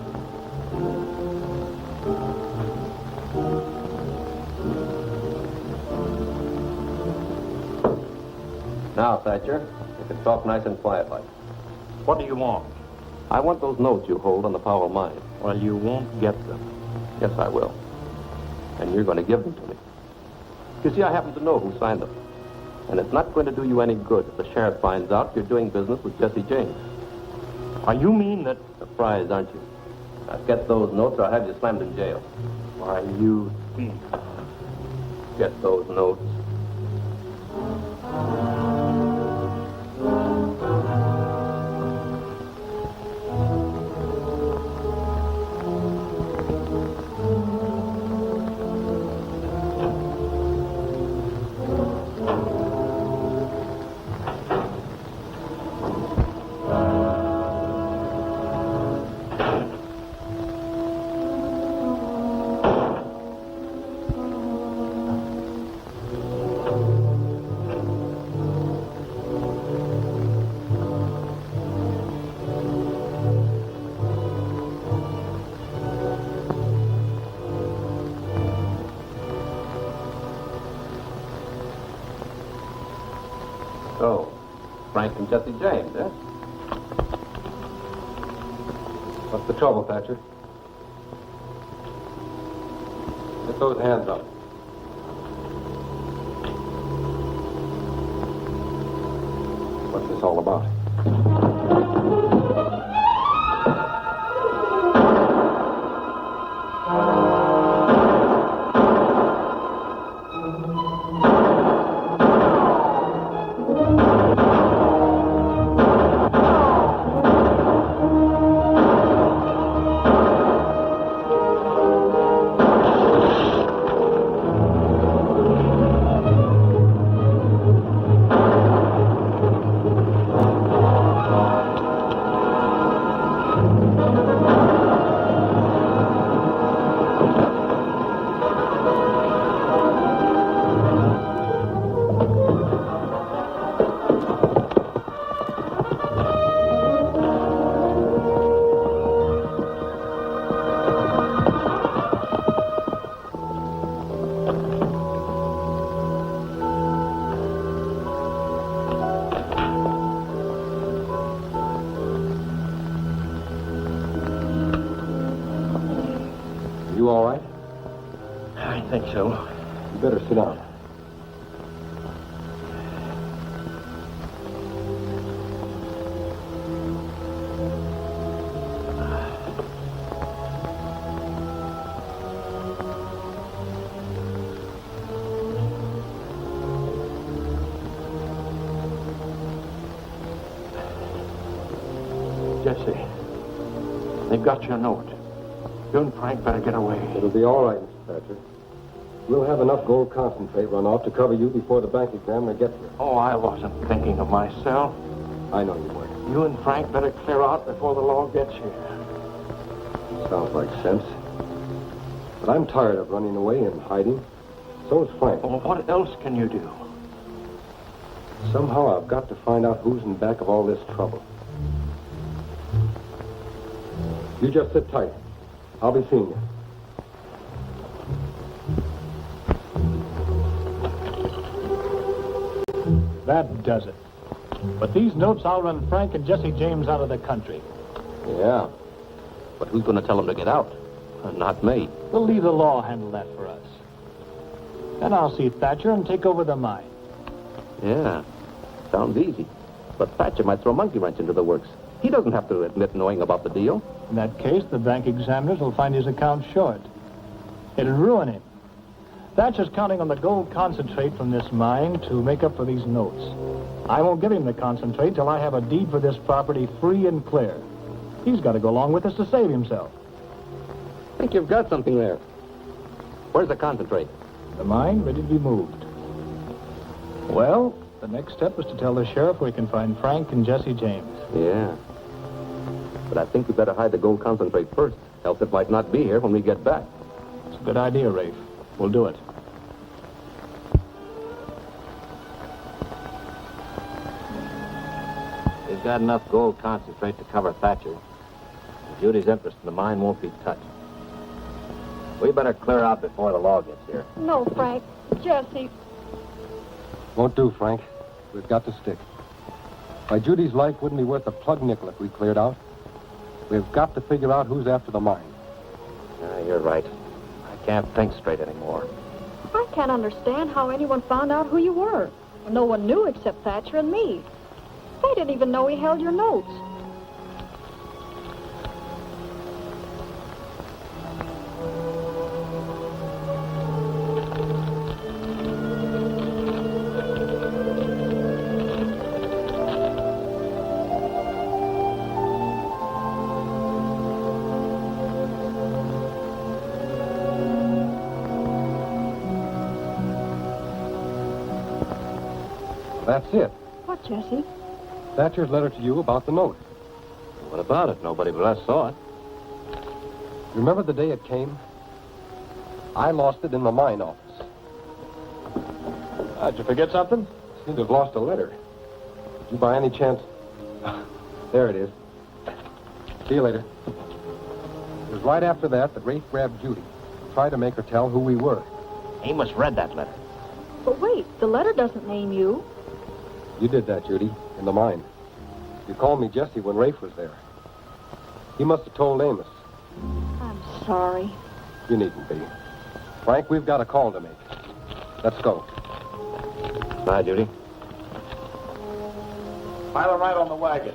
Now, Thatcher, you can talk nice and quiet like. What do you want? I want those notes you hold on the Powell mine. Well, you won't get them. Yes, I will. And you're going to give them to me. You see, I happen to know who signed them. And it's not going to do you any good if the sheriff finds out you're doing business with Jesse James. You mean that... Surprised, aren't you? Now, get those notes or I'll have you slammed in jail. Why, you thief. Get those notes. So, Frank and Jesse James, eh? What's the trouble, Thatcher? Get those hands up. What's this all about? You all right? I think so. You better sit down. Jesse, they've got your note. You and Frank better get away. It'll be all right, Mr. Thatcher. We'll have enough gold concentrate run off to cover you before the bank examiner gets here. Oh, I wasn't thinking of myself. I know you weren't. You and Frank better clear out before the law gets here. Sounds like sense. But I'm tired of running away and hiding. So is Frank. Well, what else can you do? Somehow I've got to find out who's in back of all this trouble. You just sit tight. I'll be seeing you. That does it. But these notes, I'll run Frank and Jesse James out of the country. Yeah. But who's going to tell them to get out? Not me. We'll leave the law handle that for us. Then I'll see Thatcher and take over the mine. Yeah. Sounds easy. But Thatcher might throw a monkey wrench into the works. He doesn't have to admit knowing about the deal. In that case, the bank examiners will find his account short. It'll ruin him. Thatcher's counting on the gold concentrate from this mine to make up for these notes. I won't give him the concentrate till I have a deed for this property free and clear. He's got to go along with us to save himself. I think you've got something there. Where's the concentrate? The mine ready to be moved. Well, the next step is to tell the sheriff we can find Frank and Jesse James. Yeah. But I think we better hide the gold concentrate first, else it might not be here when we get back. It's a good idea, Rafe. We'll do it. We've got enough gold concentrate to cover Thatcher. Judy's interest in the mine won't be touched. We better clear out before the law gets here. No, Frank. Jesse. Won't do, Frank. We've got to stick. Why, Judy's life wouldn't be worth a plug nickel if we cleared out. We've got to figure out who's after the mine. You're right. I can't think straight anymore. I can't understand how anyone found out who you were. No one knew except Thatcher and me. They didn't even know he held your notes. That's it. What, Jesse? Thatcher's letter to you about the note. What about it? Nobody but us saw it. Remember the day it came? I lost it in the mine office. Did you forget something? Seem to have lost a letter. Did you by any chance... There it is. See you later. It was right after that Rafe grabbed Judy. Tried to make her tell who we were. Amos read that letter. But wait, the letter doesn't name you. You did that, Judy, in the mine. You called me Jesse when Rafe was there. He must have told Amos. I'm sorry. You needn't be. Frank, we've got a call to make. Let's go. Bye, Judy. Pile them right on the wagon.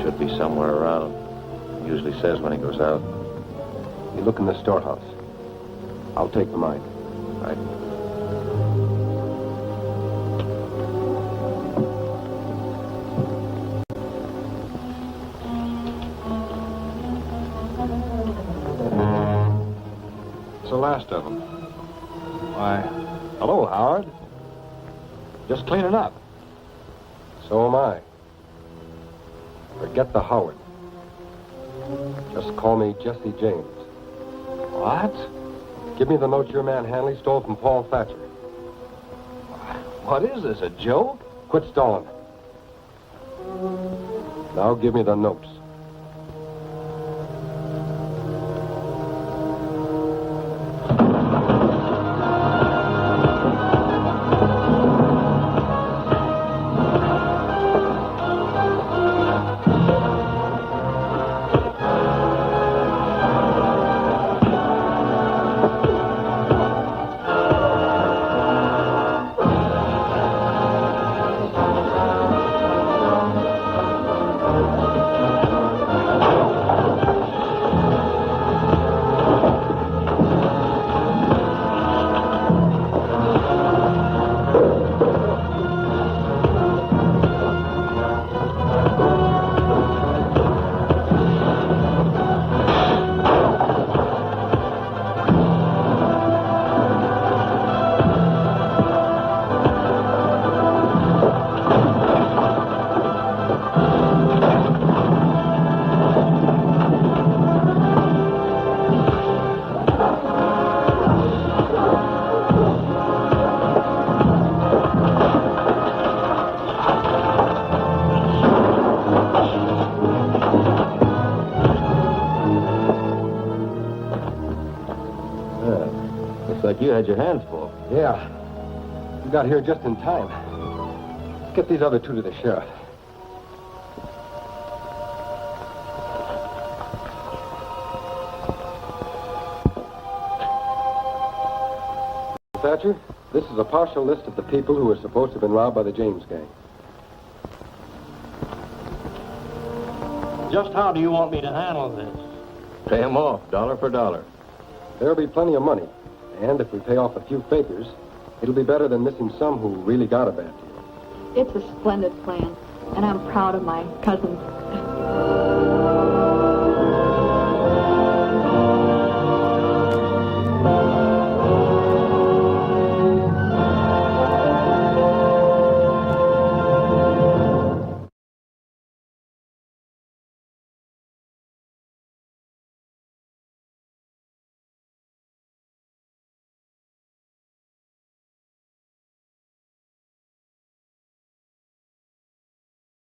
Should be somewhere around. He usually says when he goes out. You look in the storehouse. I'll take the mine. Right. It's the last of them. Why, hello, Howard. Just cleaning up. So am I. Forget the Howard. Just call me Jesse James. What? Give me the note your man Hanley stole from Paul Thatcher. What is this, a joke? Quit stalling. Now give me the notes. Looks like you had your hands full. Yeah. You got here just in time. Get these other two to the sheriff. Thatcher, this is a partial list of the people who were supposed to have been robbed by the James gang. Just how do you want me to handle this? Pay them off, dollar for dollar. There'll be plenty of money. And if we pay off a few fakers, it'll be better than missing some who really got a bad deal. It's a splendid plan, and I'm proud of my cousins.